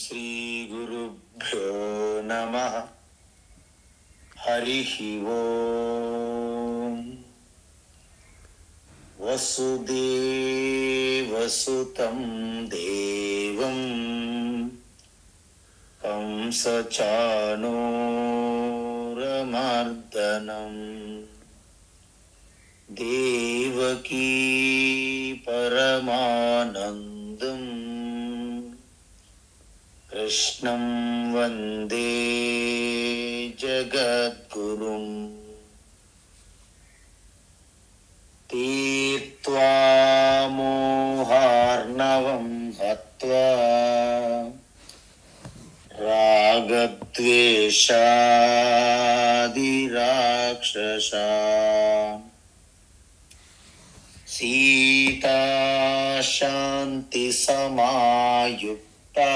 శ్రీ గురుభ్యో నమః. హరి ఓం. వసుదేవసుతం దేవం కంసచాణూరమర్దనం దేవకీ పరమానందం కృష్ణం వందే జగద్గురుం. తీర్త్వా మోహార్ణవం హత్వా రాగద్వేషాదిరాక్షసా సీతా శాంతి సమాయుక్తా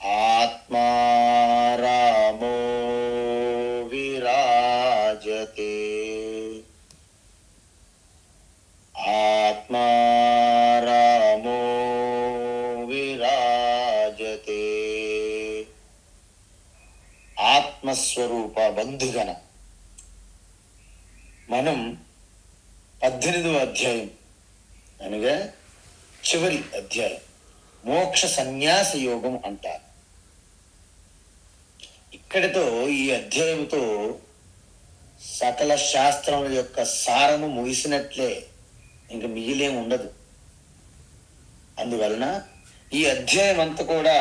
ఆత్మా రామో విరాజతే. ఆత్మా రామో విరాజతే. ఆత్మస్వరూప బంధుగణ మనం 18వ అధ్యాయం అనగా చివరి అధ్యాయం మోక్ష సన్యాస యోగం అంటారు. ఇక్కడితో ఈ అధ్యాయంతో సకల శాస్త్రముల యొక్క సారము ముగిసినట్లే, ఇంక మిగిలేం ఉండదు. అందువలన ఈ అధ్యాయం అంతా కూడా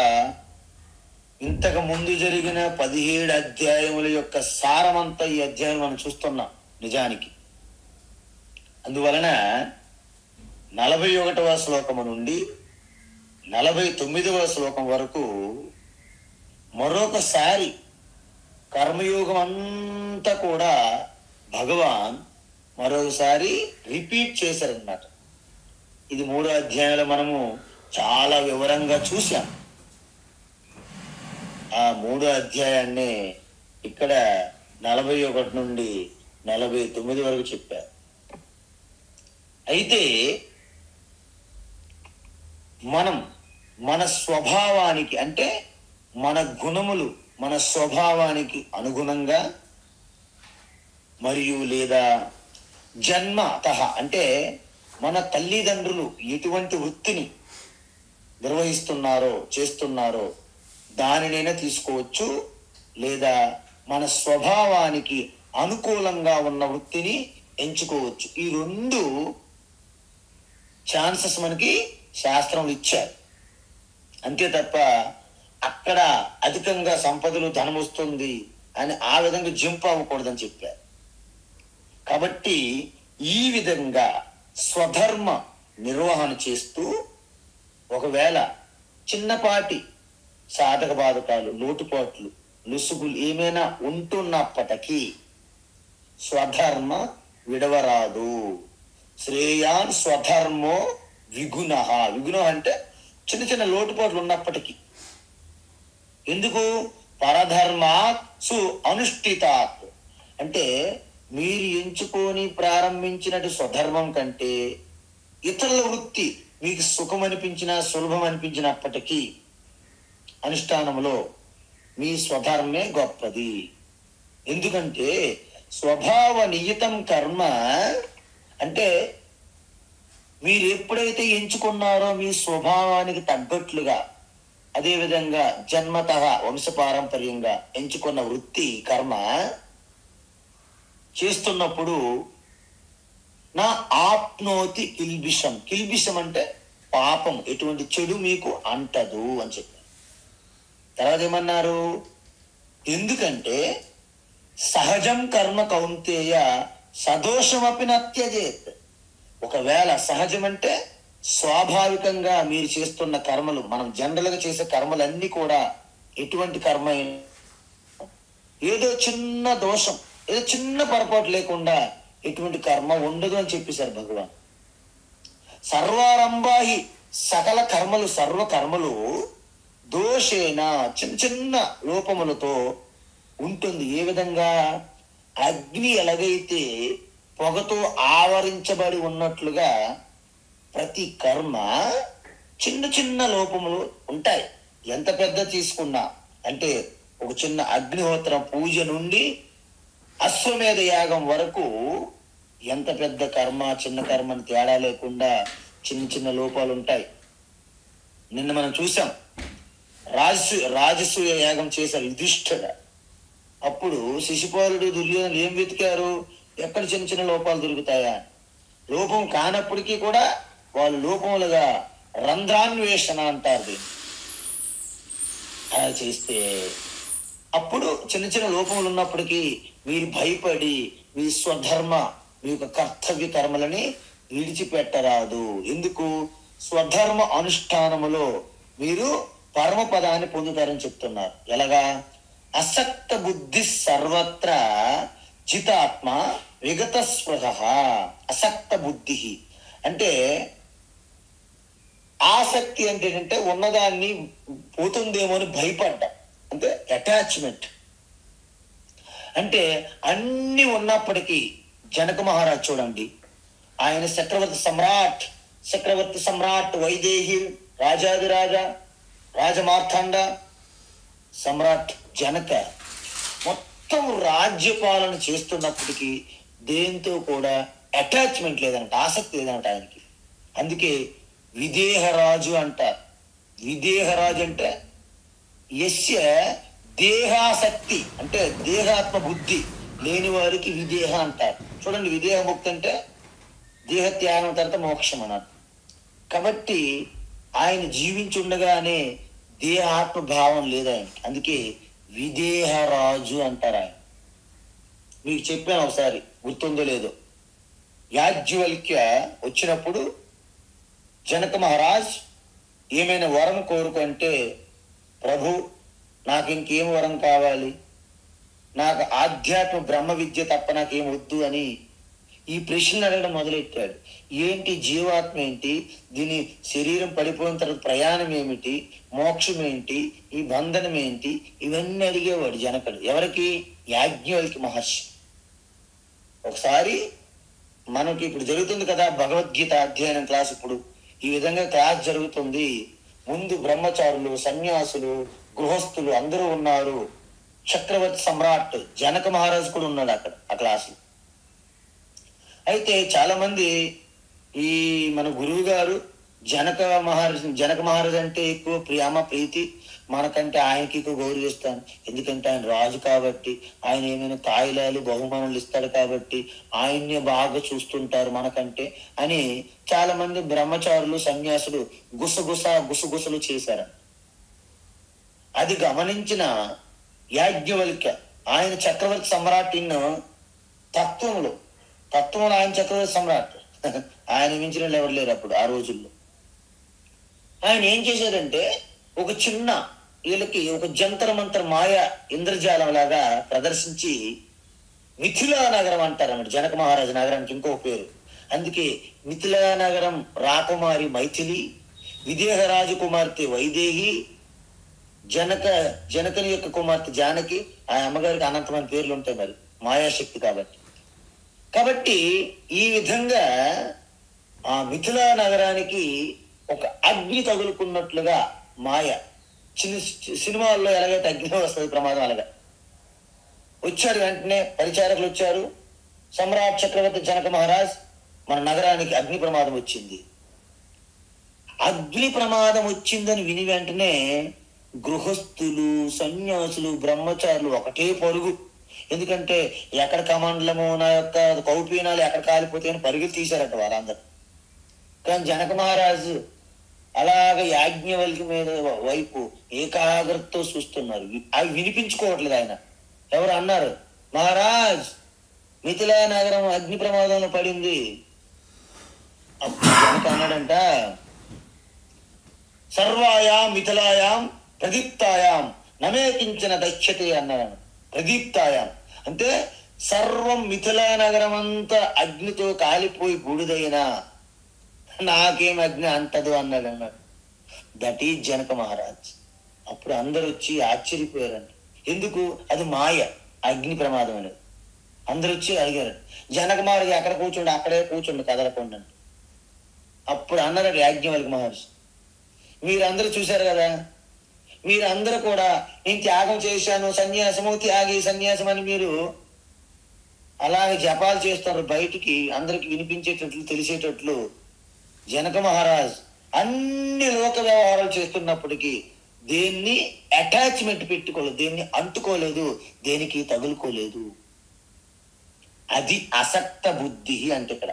ఇంతకు ముందు జరిగిన 17 అధ్యాయముల యొక్క సారమంతా ఈ అధ్యాయం మనం చూస్తున్నాం నిజానికి. అందువలన 41వ శ్లోకము నుండి 49వ శ్లోకం వరకు మరొకసారి కర్మయోగం అంతా కూడా భగవాన్ మరోసారి రిపీట్ చేశారన్నమాట. ఇది 3 అధ్యాయాలు మనము చాలా వివరంగా చూసాం. ఆ 3 అధ్యాయాన్ని ఇక్కడ 41 నుండి 49 వరకు చెప్పారు. అయితే మనం మన స్వభావానికి అంటే మన గుణములు మన స్వభావానికి అనుగుణంగా మరియు లేదా జన్మతః అంటే మన తల్లిదండ్రులు ఎటువంటి వృత్తిని నిర్వహిస్తున్నారో చేస్తున్నారో దానినైనా తీసుకోవచ్చు, లేదా మన స్వభావానికి అనుకూలంగా ఉన్న వృత్తిని ఎంచుకోవచ్చు. ఈ 2 ఛాన్సెస్ మనకి శాస్త్రం ఇచ్చారు. అంతే తప్ప అక్కడ అధికంగా సంపదలు ధనం వస్తుంది అని ఆ విధంగా జంప్ అవ్వకూడదని చెప్పారు. కాబట్టి ఈ విధంగా స్వధర్మ నిర్వహణ చేస్తూ ఒకవేళ చిన్నపాటి సాధక బాధకాలు లోటుపాట్లు లుసుగులు ఏమైనా ఉంటున్నప్పటికీ స్వధర్మ విడవరాదు. శ్రేయాన్ స్వధర్మో విగుణ. విగుణ అంటే చిన్న చిన్న లోటుపాట్లు ఉన్నప్పటికీ. ఎందుకు? పరధర్మాత్ సు అనుష్ఠితాత్ అంటే మీరు ఎంచుకొని ప్రారంభించినట్టు స్వధర్మం కంటే ఇతరుల వృత్తి మీకు సుఖం అనిపించినా సులభం అనిపించినప్పటికీ అనుష్ఠానంలో మీ స్వధర్మే గొప్పది. ఎందుకంటే స్వభావ నియతం కర్మ అంటే మీరు ఎప్పుడైతే ఎంచుకున్నారో మీ స్వభావానికి తగ్గట్లుగా, అదేవిధంగా జన్మతః వంశపారంపర్యంగా ఎంచుకున్న వృత్తి కర్మ చేస్తున్నప్పుడు నా ఆప్నోతి కిల్బిషం. కిల్బిషం అంటే పాపం, ఎటువంటి చెడు మీకు అంటదు అని చెప్పారు. తర్వాత ఏమన్నారు? ఎందుకంటే సహజం కర్మ కౌంతేయ సదోషమపి నత్యజేత్. ఒకవేళ సహజం అంటే స్వాభావికంగా మీరు చేస్తున్న కర్మలు, మనం జనరల్గా చేసే కర్మలన్నీ కూడా ఎటువంటి కర్మ ఏదో చిన్న దోషం ఏదో చిన్న పొరపాటు లేకుండా ఎటువంటి కర్మ ఉండదు అని చెప్పేశారు భగవాన్. సర్వారంభాహి సకల కర్మలు సర్వ కర్మలు దోషేన చిన్న చిన్న లోపములతో ఉంటుంది. ఏ విధంగా? అగ్ని ఎలాగైతే పొగతో ఆవరించబడి ఉన్నట్లుగా ప్రతి కర్మ చిన్న చిన్న లోపములు ఉంటాయి. ఎంత పెద్ద తీసుకున్నా, అంటే ఒక చిన్న అగ్నిహోత్రం పూజ నుండి అశ్వమేధ యాగం వరకు ఎంత పెద్ద కర్మ చిన్న కర్మని తేడా లేకుండా చిన్న చిన్న లోపాలు ఉంటాయి. నిన్న మనం చూసాం, రాజసూయ యాగం చేశారు యుధిష్ఠిర. అప్పుడు శిశుపాలుడు దుర్యోధనులు ఏం వెతికారు? ఎక్కడ చిన్న చిన్న లోపాలు దొరుకుతాయా? లోపం కానప్పటికీ కూడా వాళ్ళు లోపములుగా రంధ్రాన్వేషణ అంటారు దీన్ని. అలా చేస్తే అప్పుడు చిన్న చిన్న లోపములు ఉన్నప్పటికీ మీరు భయపడి మీ స్వధర్మ, మీ యొక్క కర్తవ్య కర్మలని విడిచిపెట్టరాదు. ఎందుకు? స్వధర్మ అనుష్ఠానములో మీరు పరమపదాన్ని పొందుతారని చెప్తున్నారు. ఎలాగా? అసక్త బుద్ధి సర్వత్ర చితాత్మ విగత స్పృహ. అసక్త బుద్ధి అంటే ఆసక్తి అంటే ఏంటంటే ఉన్నదాన్ని పోతుందేమో అని భయపడ్డా, అంటే అటాచ్మెంట్. అంటే అన్ని ఉన్నప్పటికీ జనక మహారాజ్ చూడండి, ఆయన చక్రవర్తి సమ్రాట్ వైదేహి రాజాదిరాజ రాజమార్తాండ సమ్రాట్ జనక మొత్తం రాజ్యపాలన చేస్తున్నప్పటికీ దేంతో కూడా అటాచ్మెంట్ లేదంట, ఆసక్తి లేదంట ఆయనకి. అందుకే విదేహరాజు అంటారు. విదేహరాజు అంటే యస్య దేహాసక్తి, అంటే దేహాత్మ బుద్ధి లేని వారికి విదేహ అంటారు. చూడండి, విదేహ ముక్తి అంటే దేహత్యాగం తర్వాత మోక్షం అన్నారు. కాబట్టి ఆయన జీవించుండగానే దేహాత్మ భావం లేదు ఆయనకి. అందుకే విదేహరాజు అంటారు ఆయన. మీకు చెప్పాను ఒకసారి, గుర్తుందో లేదో, యాజ్ఞవల్క్య వచ్చినప్పుడు జనక మహారాజ్ ఏమైనా వరం కోరుకుంటే, ప్రభు నాకు ఇంకేం వరం కావాలి, నాకు ఆధ్యాత్మ బ్రహ్మ విద్య తప్ప నాకేం వద్దు అని ఈ ప్రశ్నలు అడగడం మొదలెట్టాడు. ఏంటి జీవాత్మ ఏంటి, దీని శరీరం పడిపోయిన తర్వాత ప్రయాణం ఏమిటి, మోక్షం ఏంటి, ఈ బంధనం ఏంటి, ఇవన్నీ అడిగేవాడు జనకుడు. ఎవరికి? యాజ్ఞవల్క్య మహర్షి. ఒకసారి మనకి ఇప్పుడు జరుగుతుంది కదా భగవద్గీత అధ్యయనం క్లాస్, ఇప్పుడు ఈ విధంగా క్లాస్ జరుగుతుంది. ముందు బ్రహ్మచారులు, సన్యాసులు, గృహస్థులు అందరూ ఉన్నారు. చక్రవర్తి సమ్రాట్ జనక మహారాజు కూడా ఉన్నాడు అక్కడ ఆ క్లాసులో. అయితే చాలా మంది ఈ మన గురువు గారు జనక మహారాజు అంటే ఎక్కువ ప్రీతి, మనకంటే ఆయనకి ఎక్కువ గౌరవిస్తాను. ఎందుకంటే ఆయన రాజు కాబట్టి, ఆయన ఏమైనా తాయిలాలు బహుమానాలు ఇస్తాడు కాబట్టి ఆయన్నే బాగా చూస్తుంటారు మనకంటే అని చాలా మంది బ్రహ్మచారులు, సన్యాసులు గుసగుసలు చేశారు. అది గమనించిన యాజ్ఞవల్క్య, ఆయన చక్రవర్తి సమ్రాట్ తత్వంలో ఆయన చక్రవర్తి సమ్రాట్, ఆయన మించిన ఎవరు లేరు అప్పుడు ఆ రోజుల్లో. ఆయన ఏం చేశాడంటే ఒక చిన్న వీళ్ళకి ఒక జంతర మంతర మాయ ఇంద్రజాలం లాగా ప్రదర్శించి మిథిలా నగరం అంటారు అన్నమాట. జనక మహారాజు నగరానికి ఇంకో పేరు. అందుకే మిథిలా నగరం రాకుమారి మైథిలి, విదేహరాజు కుమార్తె వైదేహి, జనకుని యొక్క కుమార్తె జానకి. ఆ అమ్మగారికి అనంతమైన పేర్లు ఉంటాయి, మరి మాయాశక్తి కాబట్టి ఈ విధంగా ఆ మిథిలా నగరానికి ఒక అగ్ని తగులుకున్నట్లుగా మాయ, చిన్న సినిమాల్లో ఎలాగైతే అగ్ని వస్తుంది ప్రమాదం, అలాగా వచ్చాడు. వెంటనే పరిచారకులు వచ్చారు. సమ్రాట్ చక్రవర్తి జనక మహారాజ్, మన నగరానికి అగ్ని ప్రమాదం వచ్చింది. అగ్ని ప్రమాదం వచ్చిందని విని వెంటనే గృహస్థులు, సన్యాసులు, బ్రహ్మచారులు ఒకటే పరుగు. ఎందుకంటే ఎక్కడ కమండలము, నా యొక్క కౌపీనాలు ఎక్కడ కాలిపోతాయని పరుగులు తీశారట వాళ్ళందరూ. కానీ జనక మహారాజు అలాగ యాజ్ఞవల్క్య మీద వైపు ఏకాగ్రతతో చూస్తున్నారు. అవి వినిపించుకోవట్లేదు ఆయన. ఎవరు అన్నారు, మహారాజ్ మిథిలా నగరం అగ్ని ప్రమాదంలో పడింది. అప్పుడు జనక అన్నాడంట, సర్వాయాం మిథిలాయాం ప్రదీప్తాయాం నమేకించిన దక్ష్యతే అన్నాడు. ప్రదీప్తాయాం అంటే సర్వం మిథిలా నగరం అంతా అగ్నితో కాలిపోయి బూడిదైనా నాకేం అగ్ని అంటదు అన్నాడు. That is Janaka Maharaj. అప్పుడు అందరు వచ్చి ఆశ్చర్యపోయారండి. ఎందుకు? అది మాయ, అగ్ని ప్రమాదం అనేది. అందరు వచ్చి అడిగారు, జనక మహారాజు ఎక్కడ కూర్చోండి, అక్కడే కూర్చోండి, కదలకుండా. అప్పుడు అన్నారు యాజ్ఞవల్క్య మహర్షి, మీరందరూ చూశారు కదా. మీరందరూ కూడా నేను త్యాగం చేశాను, సన్యాసము త్యాగి సన్యాసం అని మీరు అలాగే జపాలు చేస్తారు. బయటికి అందరికి వినిపించేటట్లు తెలిసేటట్లు జనక మహారాజ్ అన్ని లోక వ్యవహారాలు చేస్తున్నప్పటికీ దేన్ని అటాచ్మెంట్ పెట్టుకోలేదు, దేన్ని అంటుకోలేదు, దేనికి తగులుకోలేదు. అది అసక్త బుద్ధి అంటే ఇక్కడ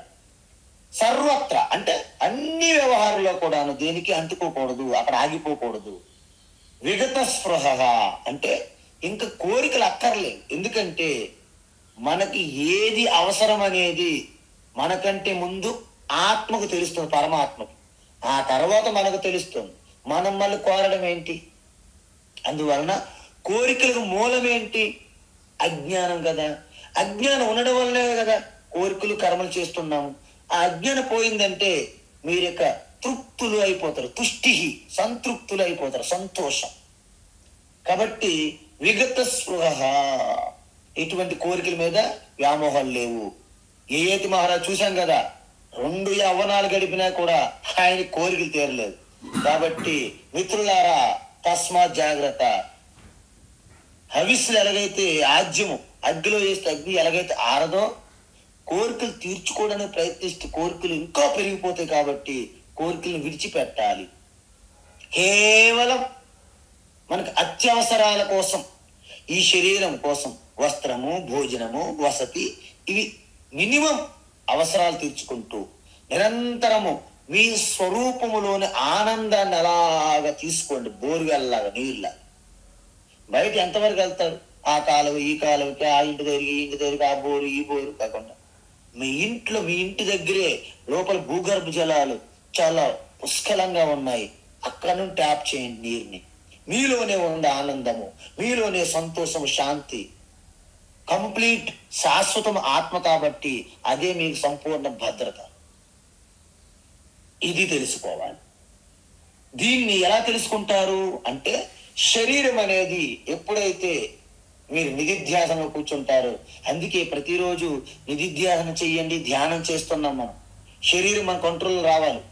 సర్వత్ర అంటే అన్ని వ్యవహారంలో కూడాను దేనికి అంటుకోకూడదు, అక్కడ ఆగిపోకూడదు. విగత స్పృహ అంటే ఇంకా కోరికలు అక్కర్లేదు. ఎందుకంటే మనకి ఏది అవసరం అనేది మనకంటే ముందు ఆత్మకు తెలుస్తుంది, పరమాత్మకు. ఆ తర్వాత మనకు తెలుస్తుంది. మనం మళ్ళీ కోరడం ఏంటి? అందువలన కోరికలకు మూలం ఏంటి? అజ్ఞానం కదా. అజ్ఞానం ఉండడం వల్లనే కదా కోరికలు కర్మలు చేస్తున్నాము. ఆ అజ్ఞానం పోయిందంటే మీరు యొక్క తృప్తులు అయిపోతారు, తుష్టి సంతృప్తులు అయిపోతారు, సంతోషం. కాబట్టి విగత స్పృహ ఇటువంటి కోరికల మీద వ్యామోహాలు లేవు. ఏతి మహారాజ్ చూశాం కదా, 2 యవ్వనాలు గడిపినా కూడా ఆయన కోరికలు తీరలేదు. కాబట్టి మిత్రులారా తస్మాత్ జాగ్రత్త. హవిస్సులు ఎలాగైతే ఆజ్యము అగ్గిలో వేస్తే అగ్ని ఎలాగైతే ఆరదో, కోరికలు తీర్చుకోవడానికి ప్రయత్నిస్తే కోరికలు ఇంకా పెరిగిపోతాయి. కాబట్టి కోరికలను విడిచిపెట్టాలి. కేవలం మనకు అత్యవసరాల కోసం, ఈ శరీరం కోసం వస్త్రము, భోజనము, వసతి, ఇవి మినిమం అవసరాలు తీర్చుకుంటూ నిరంతరము మీ స్వరూపములోని ఆనందాన్ని అలాగా తీసుకోండి. బోరుగల్లాగా నీళ్ళ బయట ఎంతవరకు వెళ్తారు? ఆ కాలువ ఈ కాలువకి, ఆ ఇంటి దగ్గరికి ఈ ఇంటి దగ్గరికి, ఆ బోరు ఈ బోరు కాకుండా మీ ఇంట్లో మీ ఇంటి దగ్గరే లోపల భూగర్భ జలాలు చాలా పుష్కలంగా ఉన్నాయి. అక్కడ నుండి ట్యాప్ చేయండి నీరుని. మీలోనే ఉండే ఆనందము, మీలోనే సంతోషము, శాంతి, కంప్లీట్ శాశ్వతం ఆత్మ. కాబట్టి అదే మీకు సంపూర్ణ భద్రత. ఇది తెలుసుకోవాలి. దీన్ని ఎలా తెలుసుకుంటారు అంటే శరీరం అనేది ఎప్పుడైతే మీరు నిధిధ్యాసనలో కూర్చుంటారు, అందుకే ప్రతిరోజు నిధిధ్యాసన చెయ్యండి. ధ్యానం చేస్తున్నాం మనం. శరీరం మన కంట్రోల్ రావాలి.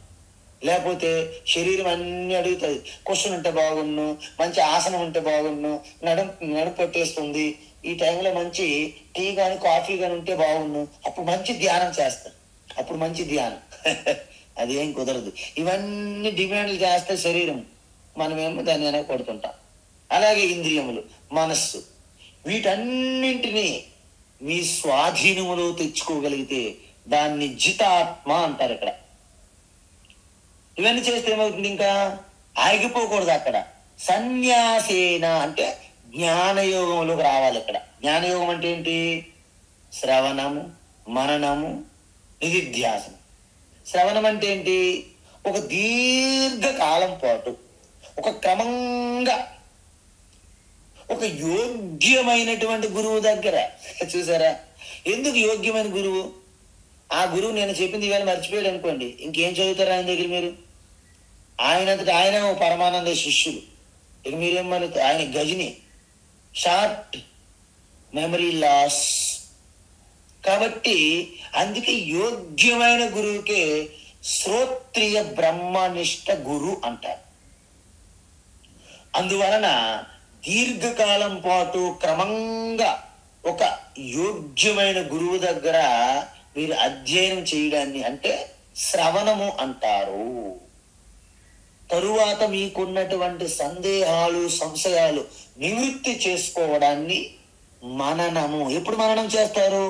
లేకపోతే శరీరం అన్ని అడుగుతుంది. క్వశ్చన్ ఉంటే బాగున్ను, మంచి ఆసనం ఉంటే బాగున్ను, నడుము పట్టేస్తుంది, ఈ టైంలో మంచి టీ కానీ కాఫీ కానీ ఉంటే బాగున్ను, అప్పుడు మంచి ధ్యానం చేస్తారు, అప్పుడు మంచి ధ్యానం. అదేం కుదరదు. ఇవన్నీ డిమాండ్లు చేస్తే శరీరం, మనమేమో దాన్ని వెనక పడుతుంటాం. అలాగే ఇంద్రియములు, మనస్సు, వీటన్నింటినీ మీ స్వాధీనములో తెచ్చుకోగలిగితే దాన్ని జితాత్మ అంటారు. ఇక్కడ ఇవన్నీ చేస్తే ఏమవుతుంది? ఇంకా ఆగిపోకూడదు. అక్కడ సన్యాసేన అంటే జ్ఞానయోగంలోకి రావాలి. ఇక్కడ జ్ఞానయోగం అంటే ఏంటి? శ్రవణము, మననము, నిధిధ్యాసనం. శ్రవణం అంటే ఏంటి? ఒక దీర్ఘకాలం పాటు ఒక క్రమంగా ఒక యోగ్యమైనటువంటి గురువు దగ్గర. చూసారా ఎందుకు యోగ్యమైన గురువు? ఆ గురువు నేను చెప్పింది ఇవాళ మర్చిపోయాడు అనుకోండి, ఇంకేం చదువుతారు ఆయన దగ్గర మీరు? ఆయనంతటి ఆయన పరమానంద శిష్యులు. ఇక మీరేం మరి ఆయన గజని, షార్ట్ మెమరీ లాస్. కాబట్టి అందుకే యోగ్యమైన గురువుకే శ్రోత్రియ బ్రహ్మనిష్ట గురు అంటారు. అందువలన దీర్ఘకాలం పాటు క్రమంగా ఒక యోగ్యమైన గురువు దగ్గర మీరు అధ్యయనం చేయడాన్ని అంటే శ్రవణము అంటారు. తరువాత మీకున్నటువంటి సందేహాలు, సంశయాలు నివృత్తి చేసుకోవడాన్ని మననము. ఎప్పుడు మననం చేస్తారు?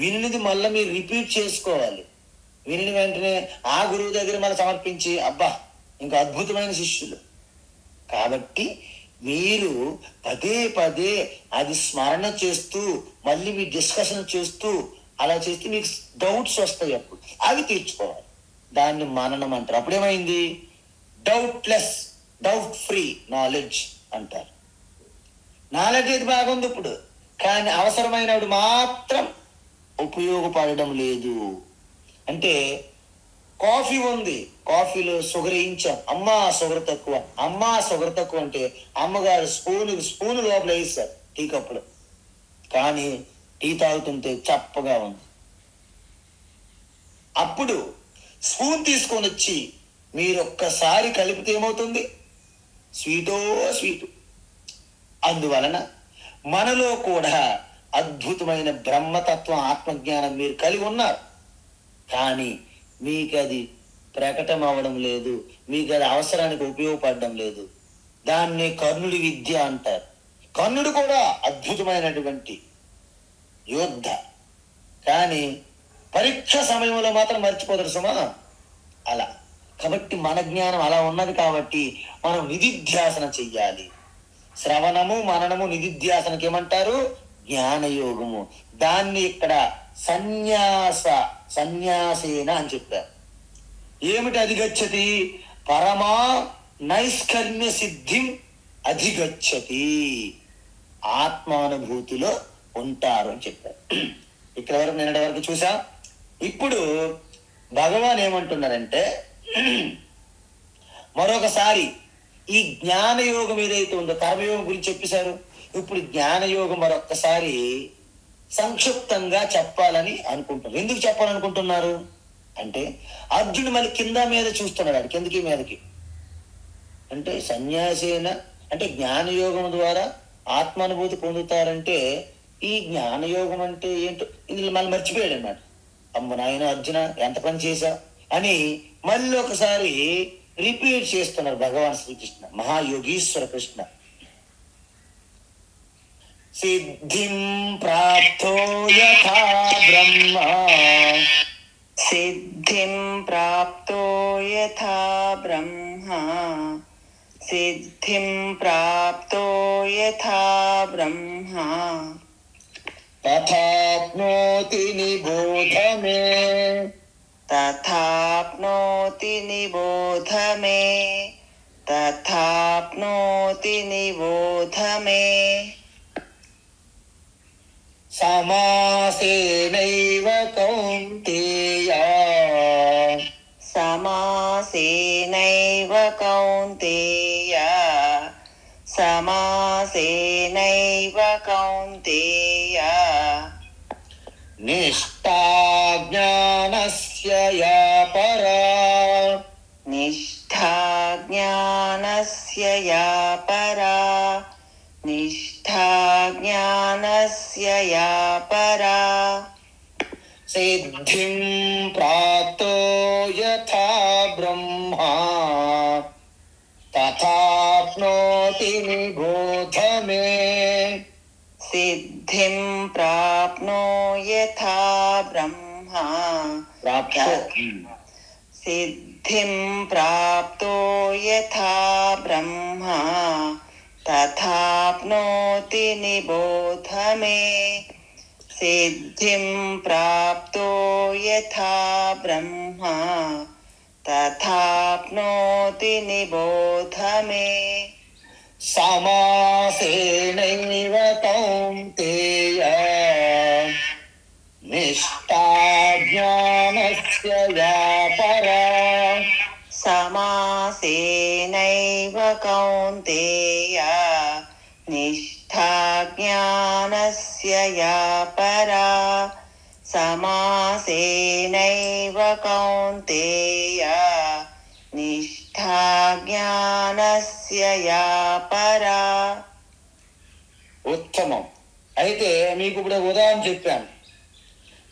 వినిది మళ్ళీ మీరు రిపీట్ చేసుకోవాలి. విని వెంటనే ఆ గురువు దగ్గర మళ్ళీ సమర్పించి అబ్బా ఇంకా అద్భుతమైన శిష్యులు. కాబట్టి మీరు పదే పదే అది స్మరణ చేస్తూ మళ్ళీ మీ డిస్కషన్ చేస్తూ అలా చేస్తే మీకు డౌట్స్ వస్తాయి. అప్పుడు అవి తీర్చుకోవాలి. దాన్ని మననం అంటారు. అప్పుడేమైంది? డౌట్లెస్, డౌట్ ఫ్రీ నాలెడ్జ్ అంటారు. నాలెడ్జ్ అయితే బాగుంది ఇప్పుడు, కానీ అవసరమైనప్పుడు మాత్రం ఉపయోగపడడం లేదు. అంటే కాఫీ ఉంది, కాఫీలో షుగర్ వేయించాం, అమ్మా షుగర్ తక్కువ, అమ్మా షుగర్ తక్కువ అంటే అమ్మగారు స్పూను లోపల వేస్తారు టీ కప్పులో, కానీ టీ తాగుతుంటే చప్పగా ఉంది. అప్పుడు స్పూన్ తీసుకొని వచ్చి మీరు ఒక్కసారి కలిపితే ఏమవుతుంది? స్వీటో స్వీటు. అందువలన మనలో కూడా అద్భుతమైన బ్రహ్మతత్వం, ఆత్మజ్ఞానం మీరు కలిగి ఉన్నారు. కానీ మీకు అది ప్రకటన అవ్వడం లేదు, మీకు అది అవసరానికి ఉపయోగపడడం లేదు. దాన్ని కర్ణుడి విద్య అంటారు. కర్ణుడు కూడా అద్భుతమైనటువంటి యోద్ధ, కానీ పరీక్ష సమయంలో మాత్రం మర్చిపోతారు సుమా. అలా కాబట్టి మన జ్ఞానం అలా ఉన్నది కాబట్టి మనం నిధిధ్యాసన చెయ్యాలి. శ్రవణము మననము నిధిధ్యాసనకి ఏమంటారు? జ్ఞానయోగము. దాన్ని ఇక్కడ సన్యాసేన అని చెప్పారు. ఏమిటి అధిగచ్చతి? పరమా నైష్కర్మ్య సిద్ధిం అధిగచ్చతి. ఆత్మానుభూతిలో ఉంటారు అని చెప్పారు. ఇక్కడ వరకు నిన్నటి వరకు చూసా. ఇప్పుడు భగవాన్ ఏమంటున్నారంటే, మరొకసారి ఈ జ్ఞానయోగం ఏదైతే ఉందో, కర్మయోగం గురించి చెప్పేశారు. ఇప్పుడు జ్ఞానయోగం మరొక్కసారి సంక్షిప్తంగా చెప్పాలని అనుకుంటున్నారు. ఎందుకు చెప్పాలనుకుంటున్నారు అంటే, అర్జునుడు మళ్ళీ కింద మీద చూస్తున్నాడు, కిందకి మీదకి. అంటే సన్యాసేన అంటే జ్ఞానయోగం ద్వారా ఆత్మానుభూతి పొందుతారంటే, ఈ జ్ఞానయోగం అంటే ఏంటో ఇందులో మళ్ళీ మర్చిపోయాడు అన్నమాట. అమ్మ నాయన అర్జున ఎంత పని చేశా అని మళ్ళీ ఒకసారి రిపీట్ చేస్తున్నారు భగవాన్ శ్రీకృష్ణ, మహాయోగీశ్వర కృష్ణ. సిద్ధిం ప్రాప్తో యథా బ్రహ్మ, సిద్ధిం ప్రాప్తో యథా బ్రహ్మ, సిద్ధిం ప్రాప్తో యథా బ్రహ్మ, తథాప్నోతి నిబోధ మే, తథాప్నోతి నిబోధ మే, తథాప్నోతి నిబోధ మే. సమాసేనైవ కౌంతేయ, సమాసేనైవ కౌంతేయ, సమాసేనైవ కౌంతేయ. నిష్ఠా జ్ఞానస్య యా పరా, నిష్ఠా జ్ఞానస్య యా పరా, నిష్ఠా జ్ఞానస్య యా పరా. సిద్ధిం ప్రాప్తో యథా బ్రహ్మ, తథాప్నోతి నిబోధ మే. సిద్ధిం ప్రాప్నో యథా బ్రహ్మ, సిద్ధిం ప్రాప్తో యథా బ్రహ్మ, తథాప్నోతి నిబోధ మే. సిద్ధిం ప్రాప్తో యథా బ్రహ్మ, తథాప్నోతి నిబోధ మే. సమాసేనైవ కౌంతేయ, నిష్ఠా జ్ఞానస్య యా పరా, సమాసేనైవ కౌంతేయ, నిష్ఠా జ్ఞానస్య యా పరా, సమాసేనైవ కౌంతేయ, నిష్ఠా జ్ఞానస్య యా పరా. ఉత్తమం. అయితే మీకు ఇప్పుడు ఉదాహరణ చెప్పాను.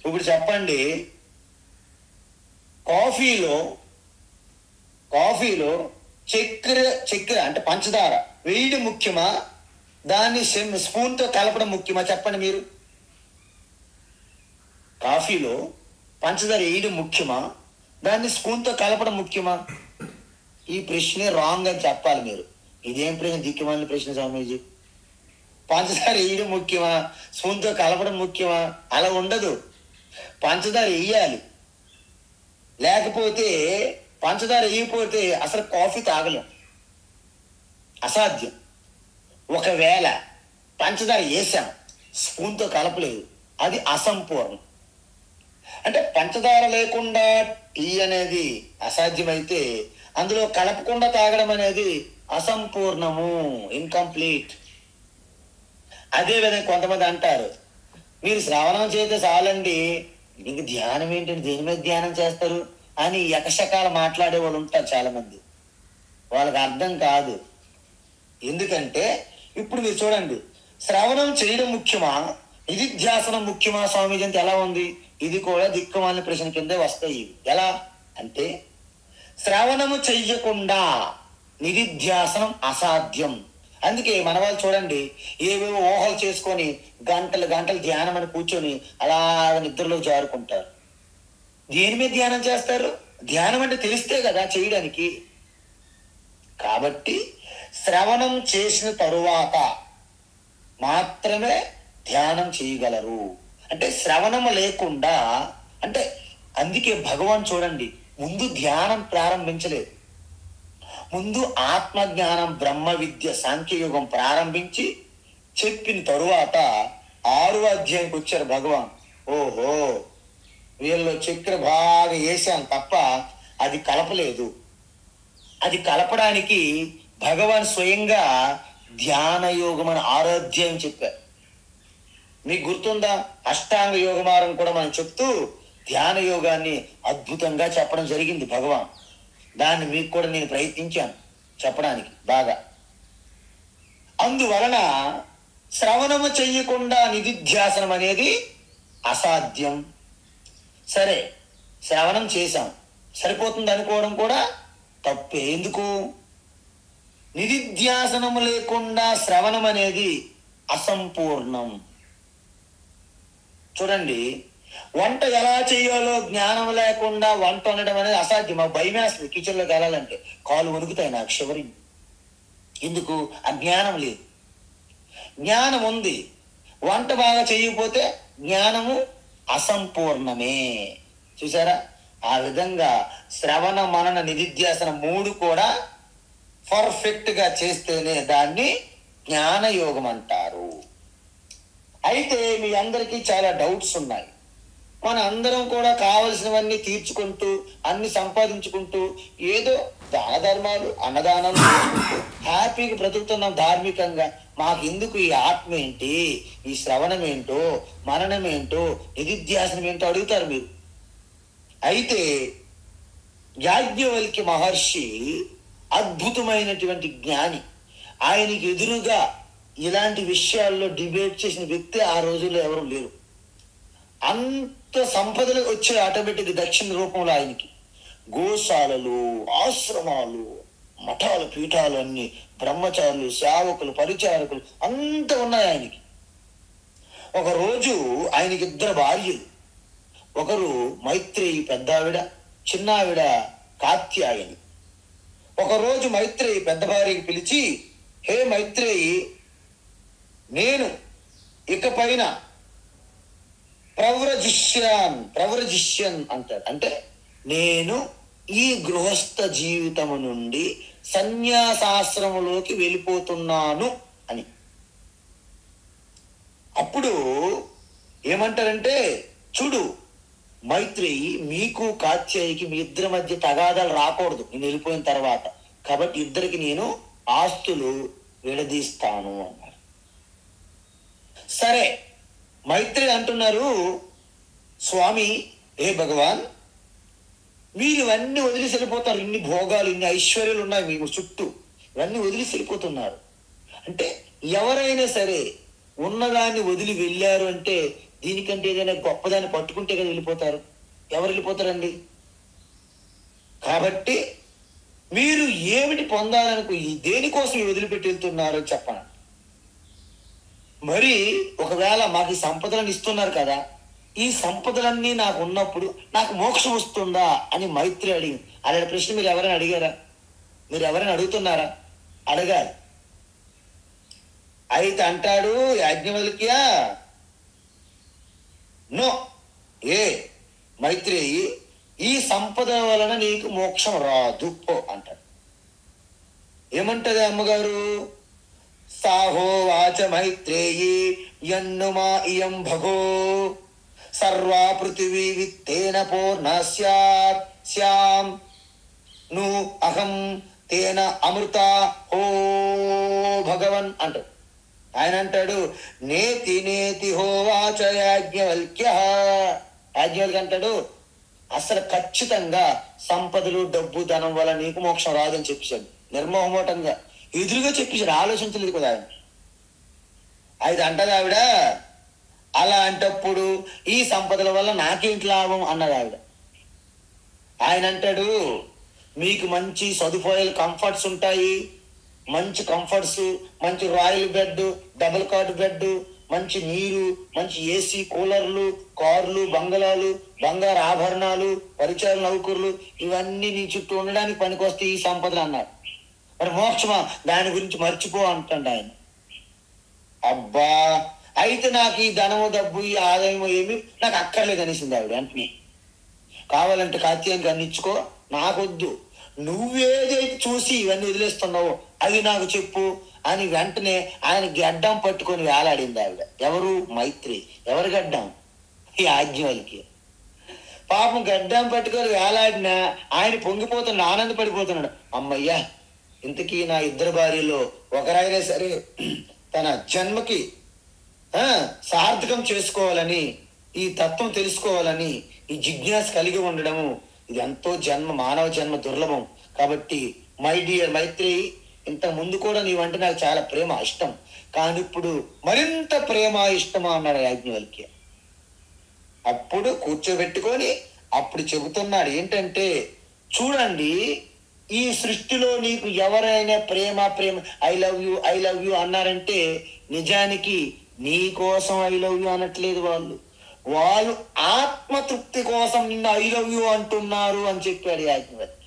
ఇప్పుడు చెప్పండి, కాఫీలో చక్కెర అంటే పంచదార వేయడం ముఖ్యమా, దాన్ని స్పూన్తో కలపడం ముఖ్యమా? చెప్పండి మీరు. కాఫీలో పంచదార వేయడం ముఖ్యమా, దాన్ని స్పూన్తో కలపడం ముఖ్యమా? ఈ ప్రశ్నే రాంగ్ అని చెప్పాలి మీరు. ఇదేం ప్రశ్న, దిక్కుమాలిన ప్రశ్న స్వామీజీ. పంచదార వేయడం ముఖ్యమా, స్పూన్తో కలపడం ముఖ్యమా? అలా ఉండదు. పంచదార వేయాలి, లేకపోతే పంచదార వేయకపోతే అసలు కాఫీ తాగలేం, అసాధ్యం. ఒకవేళ పంచదార వేసాం, స్పూన్తో కలపలేదు, అది అసంపూర్ణం. అంటే పంచదార లేకుండా టీ అనేది అసాధ్యమైతే, అందులో కలపకుండా తాగడం అనేది అసంపూర్ణము, ఇన్కంప్లీట్. అదేవిధంగా కొంతమంది అంటారు, మీరు శ్రవణం చేస్తే చాలండి, ఇంక ధ్యానం ఏంటంటే దేని మీద ధ్యానం చేస్తారు? అని యకశకాలు మాట్లాడే వాళ్ళు ఉంటారు చాలా మంది. వాళ్ళకి అర్థం కాదు. ఎందుకంటే ఇప్పుడు మీరు చూడండి, శ్రవణం చేయడం ముఖ్యమా, నిధిధ్యాసనం ముఖ్యమా స్వామీజీ అంటే ఎలా ఉంది? ఇది కూడా దిక్కుమాలిన ప్రశ్న కిందే వస్తాయి. ఎలా అంటే, శ్రవణము చెయ్యకుండా నిధిధ్యాసనం అసాధ్యం. అందుకే మన వాళ్ళు చూడండి, ఏవేవో ఊహలు చేసుకొని గంటలు గంటలు ధ్యానం అని కూర్చొని అలా నిద్రలో జారుకుంటారు. దేని మీద ధ్యానం చేస్తారు? ధ్యానం అంటే తెలిస్తే కదా చేయడానికి. కాబట్టి శ్రవణం చేసిన తరువాత మాత్రమే ధ్యానం చేయగలరు. అంటే శ్రవణం లేకుండా, అంటే అందుకే భగవాన్ చూడండి, ముందు ధ్యానం ప్రారంభించలేదు. ముందు ఆత్మజ్ఞానం, బ్రహ్మ విద్య, సాంఖ్యయుగం ప్రారంభించి చెప్పిన తరువాత 6వ అధ్యాయంకి వచ్చారు భగవాన్. ఓహో, వీళ్ళు చక్కెర బాగా వేసాను తప్ప అది కలపలేదు. అది కలపడానికి భగవాన్ స్వయంగా ధ్యాన యోగం అని 6వ అధ్యాయం చెప్పారు. మీకు గుర్తుందా? అష్టాంగ యోగమారం కూడా మనం చెప్తూ ధ్యాన యోగాన్ని అద్భుతంగా చెప్పడం జరిగింది భగవాన్. దాన్ని మీకు కూడా నేను ప్రయత్నించాను చెప్పడానికి బాగా. అందువలన శ్రవణము చెయ్యకుండా నిధిధ్యాసనం అనేది అసాధ్యం. సరే, శ్రవణం చేశాం, సరిపోతుంది అనుకోవడం కూడా తప్పే. ఎందుకు? నిధిధ్యాసనము లేకుండా శ్రవణం అనేది అసంపూర్ణం. చూడండి, వంట ఎలా చేయాలో జ్ఞానం లేకుండా వంట వండడం అనేది అసాధ్యం. మాకు భయం వేస్తుంది కిచెన్లోకి వెళ్ళాలంటే, కాలు వణుకుతాయి నాకు, షివరింగ్. ఎందుకు? అజ్ఞానం లేదు. జ్ఞానం ఉంది, వంట బాగా చేయకపోతే జ్ఞానము అసంపూర్ణమే. చూసారా? ఆ విధంగా శ్రవణ మనన నిధిధ్యాసన 3 కూడా పర్ఫెక్ట్ గా చేస్తేనే దాన్ని జ్ఞానయోగం అంటారు. అయితే మీ అందరికీ చాలా డౌట్స్ ఉన్నాయి. మన అందరం కూడా కావలసినవన్నీ తీర్చుకుంటూ, అన్ని సంపాదించుకుంటూ, ఏదో దాన ధర్మాలు, అన్నదానాలు హ్యాపీగా బ్రతుకుతున్నాం ధార్మికంగా. మాకు ఎందుకు ఈ ఆత్మ ఏంటి, ఈ శ్రవణం ఏంటో, మననం ఏంటో, నిధిధ్యాసనం ఏంటో అడుగుతారు మీరు. అయితే యాజ్ఞవల్క్య మహర్షి అద్భుతమైనటువంటి జ్ఞాని. ఆయనకి ఎదురుగా ఇలాంటి విషయాల్లో డిబేట్ చేసిన వ్యక్తి ఆ రోజుల్లో ఎవరు లేరు. అంత సంపదలు వచ్చే ఆటోమేటిక్ దక్షిణ రూపంలో ఆయనకి. గోశాలలు, ఆశ్రమాలు, మఠాలు, పీఠాలు అన్ని, బ్రహ్మచారులు, సేవకులు, పరిచారకులు అంత ఉన్నాయి ఆయనకి. ఒకరోజు ఆయనకి 2 భార్యలు. ఒకరు మైత్రేయి పెద్దావిడ, చిన్నావిడ కాత్యాయని. ఒకరోజు మైత్రేయి పెద్ద భార్యకి పిలిచి, హే మైత్రేయి, నేను ఇకపైన ప్రవ్రజిష్యన్ అంటాడు. అంటే నేను ఈ గృహస్థ జీవితము నుండి సన్యాసాశ్రమంలోకి వెళ్ళిపోతున్నాను అని. అప్పుడు ఏమంటారంటే, చూడు మైత్రేయి, మీకు కాత్యాయికి మీ ఇద్దరి మధ్య తగాదాలు రాకూడదు నేను వెళ్ళిపోయిన తర్వాత, కాబట్టి ఇద్దరికి నేను ఆస్తులు విడదీస్తాను అన్నారు. సరే, మైత్రి అంటున్నారు, స్వామి, ఏ భగవాన్, మీరు ఇవన్నీ వదిలేసి వెళ్ళిపోతారు. ఇన్ని భోగాలు, ఇన్ని ఐశ్వర్యాలు ఉన్నాయి మీకు చుట్టూ, ఇవన్నీ వదిలేసి వెళ్ళిపోతున్నారు. అంటే ఎవరైనా సరే ఉన్నదాన్ని వదిలి వెళ్ళారు అంటే దీనికంటే ఏదైనా గొప్పదాన్ని పట్టుకుంటే కదా వెళ్ళిపోతారు. ఎవరు వెళ్ళిపోతారండి? కాబట్టి మీరు ఏమిటి పొందాలనుకో, దేనికోసం వదిలిపెట్టి వెళ్తున్నారు చెప్పండి. మరి ఒకవేళ మాకు ఈ సంపదలను ఇస్తున్నారు కదా, ఈ సంపదలన్నీ నాకు ఉన్నప్పుడు నాకు మోక్షం వస్తుందా అని మైత్రి అడిగింది. అలాంటి ప్రశ్న మీరు ఎవరైనా అడిగారా? మీరు ఎవరైనా అడుగుతున్నారా? అడగాలి. అయితే అంటాడు యాజ్ఞవల్క్య, నో, ఏ మైత్రేయి, ఈ సంపద వలన నీకు మోక్షం రాదు పో అంటాడు. ఏమంటది అమ్మగారు? సాహోవాచ మైత్రేయి యన్నుమా ఇయం భగో సర్వా పృథివీ విత్తేన పూర్ణ స్యాత్ శ్యాం ను అహం తేన అమృత ఓ భగవన్ అంటాడు. ఆయన అంటాడు, నేతి నేతి హోవాచ యాజ్ఞవల్క్య. యాజ్ఞవల్క్య అంటాడు, అసలు ఖచ్చితంగా సంపదలు డబ్బు ధనం వల్ల నీకు మోక్షం రాదని చెప్పేశాడు. నిర్మోహమోటంగా ఎదురుగా చెప్పేశాడు, ఆలోచించలేదు కదా ఆయన. అయితే అంటది ఆవిడ, అలా అంటప్పుడు ఈ సంపదల వల్ల నాకేంటి లాభం అన్నది ఆవిడ. ఆయన అంటాడు, మీకు మంచి సదుపాయాలు కంఫర్ట్స్ ఉంటాయి, మంచి కంఫర్ట్స్, మంచి royal bed, double card bed, మంచి నీరు, మంచి ఏసీ, కూలర్లు, కార్లు, బంగళాలు, బంగారు ఆభరణాలు, పరిచార నౌకర్లు, ఇవన్నీ నీ చుట్టూ ఉండడానికి పనికొస్తే ఈ సంపదలు అన్నారు. మరి మోక్షమా, దాని గురించి మర్చిపో అంటాడు ఆయన. అబ్బా, అయితే నాకు ఈ ధనము డబ్బు ఈ ఆదాయము ఏమి నాకు అక్కర్లేదు అనేసింది ఆవిడ. వెంటనే కావాలంటే కార్తీయానికి అన్నిచ్చుకో, నాకొద్దు, నువ్వేదైతే చూసి ఇవన్నీ వదిలేస్తున్నావో అవి నాకు చెప్పు అని వెంటనే ఆయన గడ్డం పట్టుకొని వేలాడింది ఆవిడ. ఎవరు? మైత్రి. ఎవరు గడ్డం? ఈ యాజ్ఞవల్కి. పాపం గడ్డం పట్టుకొని వేలాడినా ఆయన పొంగిపోతున్నాడు, ఆనందపడిపోతున్నాడు. అమ్మయ్యా, ఇంతకీ నా ఇద్దరు భార్యలో ఒకరైనా సరే తన జన్మకి సార్థకం చేసుకోవాలని, ఈ తత్వం తెలుసుకోవాలని ఈ జిజ్ఞాస కలిగి ఉండడము, ఇది ఎంతో మానవ జన్మ దుర్లభం. కాబట్టి మై డియర్ మైత్రి, ఇంత ముందు కూడా నీవంటే నాకు చాలా ప్రేమ ఇష్టం, కానీ ఇప్పుడు మరింత ప్రేమ ఇష్టమా అన్నాడు యాజ్ఞవల్క్య. అప్పుడు కూర్చోబెట్టుకొని అప్పుడు చెబుతున్నాడు ఏంటంటే, చూడండి, ఈ సృష్టిలో నీకు ఎవరైనా ప్రేమ ప్రేమ ఐ లవ్ యూ అన్నారంటే నిజానికి నీ కోసం ఐ లవ్ యూ అనట్లేదు, వాళ్ళు ఆత్మతృప్తి కోసం నిన్ను ఐ లవ్ యూ అంటున్నారు అని చెప్పాడు యాజ్ఞవల్క్య.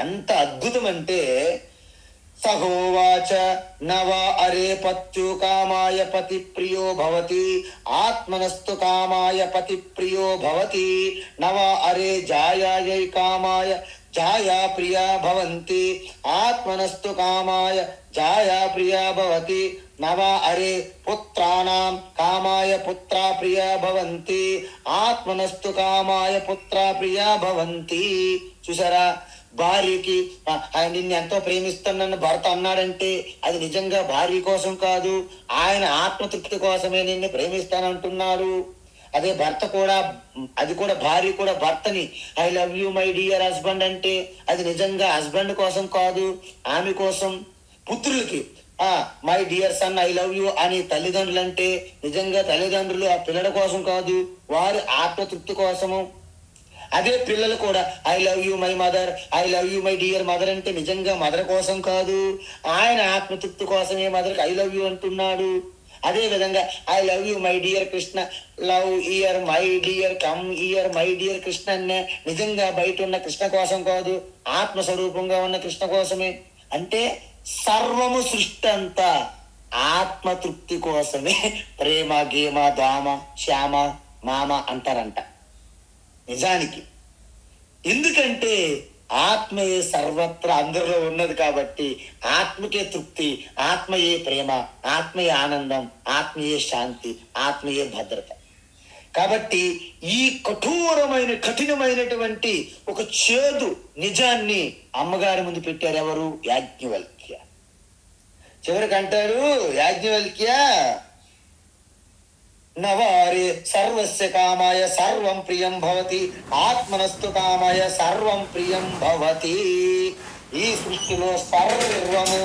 ఎంత అద్భుతం అంటే, సహోవాచ నవా అరే పత్యు కామాయ పతి ప్రియో భవతి, ఆత్మనస్తు కామాయ పతి ప్రియో భవతి, నవా అరే జాయాయై కామాయ జాయా ప్రియా భవంతి, ఆత్మనస్తు కామాయ జాయా ప్రియా భవతి, నవా అరే పుత్రాణం కామాయ పుత్రా ప్రియా భవంతి, ఆత్మనస్తు కామాయ పుత్రా ప్రియా భవంతి. చూసారా, భార్యకి ఆయన నిన్ను ఎంతో ప్రేమిస్తున్నాను భర్త అన్నాడంటే అది నిజంగా భార్య కోసం కాదు, ఆయన ఆత్మతృప్తి కోసమే నిన్ను ప్రేమిస్తానంటున్నారు. అదే భర్త కూడా, అది కూడా భార్య కూడా భర్తని I love you my dear husband అంటే అది నిజంగా హస్బెండ్ కోసం కాదు, ఆమె కోసం. పుత్రులకి my dear son I love you అని తల్లిదండ్రులు అంటే నిజంగా తల్లిదండ్రులు ఆ పిల్లల కోసం కాదు, వారి ఆత్మతృప్తి కోసము. అదే పిల్లలు కూడా I love you my mother, I love you my dear mother అంటే నిజంగా మదర్ కోసం కాదు, ఆయన ఆత్మతృప్తి కోసమే మదర్కి ఐ లవ్ యూ అంటున్నాడు. అదే విధంగా I love you my dear Krishna, love year my dear, come here my dear Krishna అనే నిజంగా బయట ఉన్న కృష్ణ కోసం కాదు, ఆత్మస్వరూపంగా ఉన్న కృష్ణ కోసమే. అంటే సర్వము సృష్టి అంతా ఆత్మతృప్తి కోసమే ప్రేమ గేమ దామ శ్యామ మామ అంటారంట. నిజానికి ఎందుకంటే ఆత్మయే సర్వత్రా అందరిలో ఉన్నది కాబట్టి ఆత్మకే తృప్తి, ఆత్మయే ప్రేమ, ఆత్మయే ఆనందం, ఆత్మయే శాంతి, ఆత్మయే భద్రత. కాబట్టి ఈ కఠినమైనటువంటి ఒక చేదు నిజాన్ని అమ్మగారి ముందు పెట్టారు. ఎవరు? యాజ్ఞవల్క్య. చివరికి అంటారు యాజ్ఞవల్క్య, నవారే సర్వస్య కామాయ సర్వం ప్రియం భవతి, ఆత్మనస్తు కామాయ సర్వం ప్రియం భవతి. ఈ సృష్టిలో సర్వము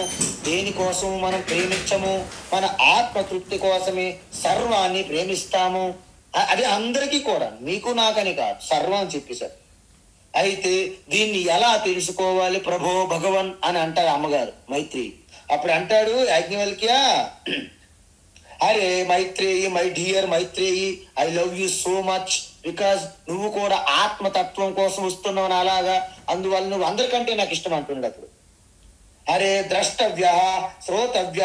దేనికోసం మనం ప్రేమించము, మన ఆత్మతృప్తి కోసమే సర్వాన్ని ప్రేమిస్తాము. అది అందరికీ కూడా, మీకు నాకని కాదు, సర్వం చెప్పేశారు. అయితే దీన్ని ఎలా తెలుసుకోవాలి ప్రభో భగవన్ అని అంటారు అమ్మగారు మైత్రి. అప్పుడు అంటాడు యాజ్ఞవల్క్య, అరే Maitreyi, my dear Maitreyi, I love you so much, because నువ్వు కూడా ఆత్మతత్వం కోసం వస్తున్నావు అలాగా, అందువల్ల నువ్వు అందరికంటే నాకు ఇష్టం అంటుండే. అప్పుడు అరే ద్రష్టవ్య, శ్రోతవ్య,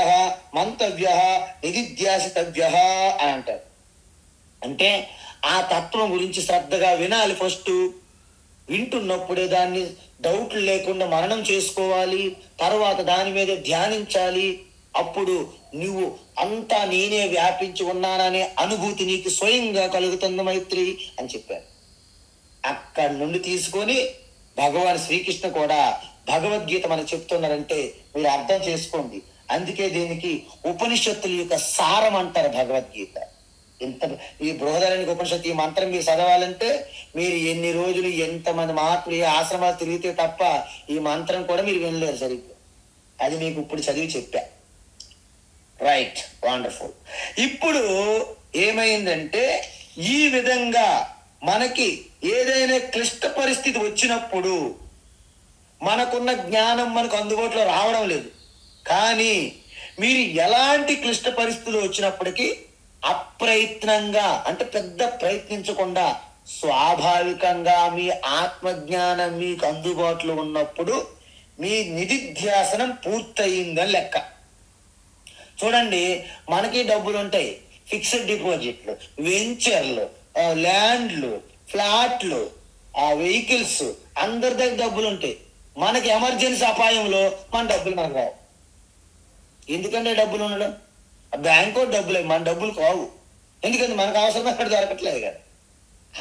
మంతవ్య, నిధిధ్యాసితవ్య అని అంటారు. అంటే ఆ తత్వం గురించి శ్రద్ధగా వినాలి. ఫస్ట్ వింటున్నప్పుడే దాన్ని డౌట్లు లేకుండా మననం చేసుకోవాలి, తర్వాత దాని మీద ధ్యానించాలి. అప్పుడు నువ్వు అంతా నేనే వ్యాపించి ఉన్నాననే అనుభూతి నీకు స్వయంగా కలుగుతుంది మైత్రి అని చెప్పారు. అక్కడి నుండి తీసుకొని భగవాన్ శ్రీకృష్ణ కూడా భగవద్గీత మనకు చెప్తున్నారంటే మీరు అర్థం చేసుకోండి. అందుకే దీనికి ఉపనిషత్తుల యొక్క సారం అంటారు భగవద్గీత. ఇంత ఈ బృహదారణ్యక ఉపనిషత్తు ఈ మంత్రం మీరు చదవాలంటే మీరు ఎన్ని రోజులు ఎంతమంది మహాత్ములు ఏ ఆశ్రమాలు తిరిగితే తప్ప ఈ మంత్రం కూడా మీరు వినలేరు సరిగ్గా. అది మీకు ఇప్పుడు చదివి చెప్పా. Right, wonderful. ఇప్పుడు ఏమైందంటే ఈ విధంగా మనకి ఏదైనా క్లిష్ట పరిస్థితి వచ్చినప్పుడు మనకున్న జ్ఞానం మనకు అందుబాటులో రావడం లేదు. కానీ మీరు ఎలాంటి క్లిష్ట పరిస్థితులు వచ్చినప్పటికీ అప్రయత్నంగా, అంటే పెద్ద ప్రయత్నించకుండా స్వాభావికంగా మీ ఆత్మజ్ఞానం మీకు అందుబాటులో ఉన్నప్పుడు మీ నిధిధ్యాసనం పూర్తయిందని లెక్క. చూడండి, మనకి డబ్బులు ఉంటాయి, ఫిక్స్డ్ డిపాజిట్లు, వెంచర్లు, ల్యాండ్లు, ఫ్లాట్లు, వెహికల్స్, అందరి దగ్గర డబ్బులు ఉంటాయి. మనకి ఎమర్జెన్సీ అపాయంలో మన డబ్బులు మనకు రావు. ఎందుకంటే డబ్బులు ఉండడం, బ్యాంకు డబ్బులే, మన డబ్బులు కావు. ఎందుకంటే మనకు అవసరం అక్కడ దొరకట్లేదు కదా.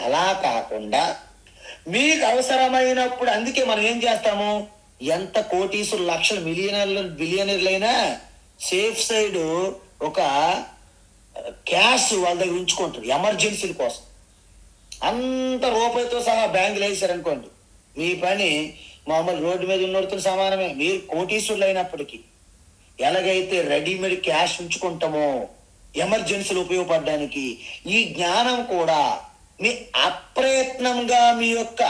అలా కాకుండా మీకు అవసరమైనప్పుడు, అందుకే మనం ఏం చేస్తాము, ఎంత కోటీసులు లక్షలు మిలియనర్లు బిలియనర్లైనా సేఫ్ సైడ్ ఒక క్యాష్ వాళ్ళ దగ్గర ఉంచుకుంటారు ఎమర్జెన్సీల కోసం. అంత రూపాయితో సహా బ్యాంకులు వేసారనుకోండి, మీ పని మామూలు రోడ్డు మీద ఉన్నోడితో సమానమే. మీరు కోటీసులు అయినప్పటికీ ఎలాగైతే రెడీమేడ్ క్యాష్ ఉంచుకుంటామో ఎమర్జెన్సీలు ఉపయోగపడడానికి, ఈ జ్ఞానం కూడా మీ అప్రయత్నంగా మీ యొక్క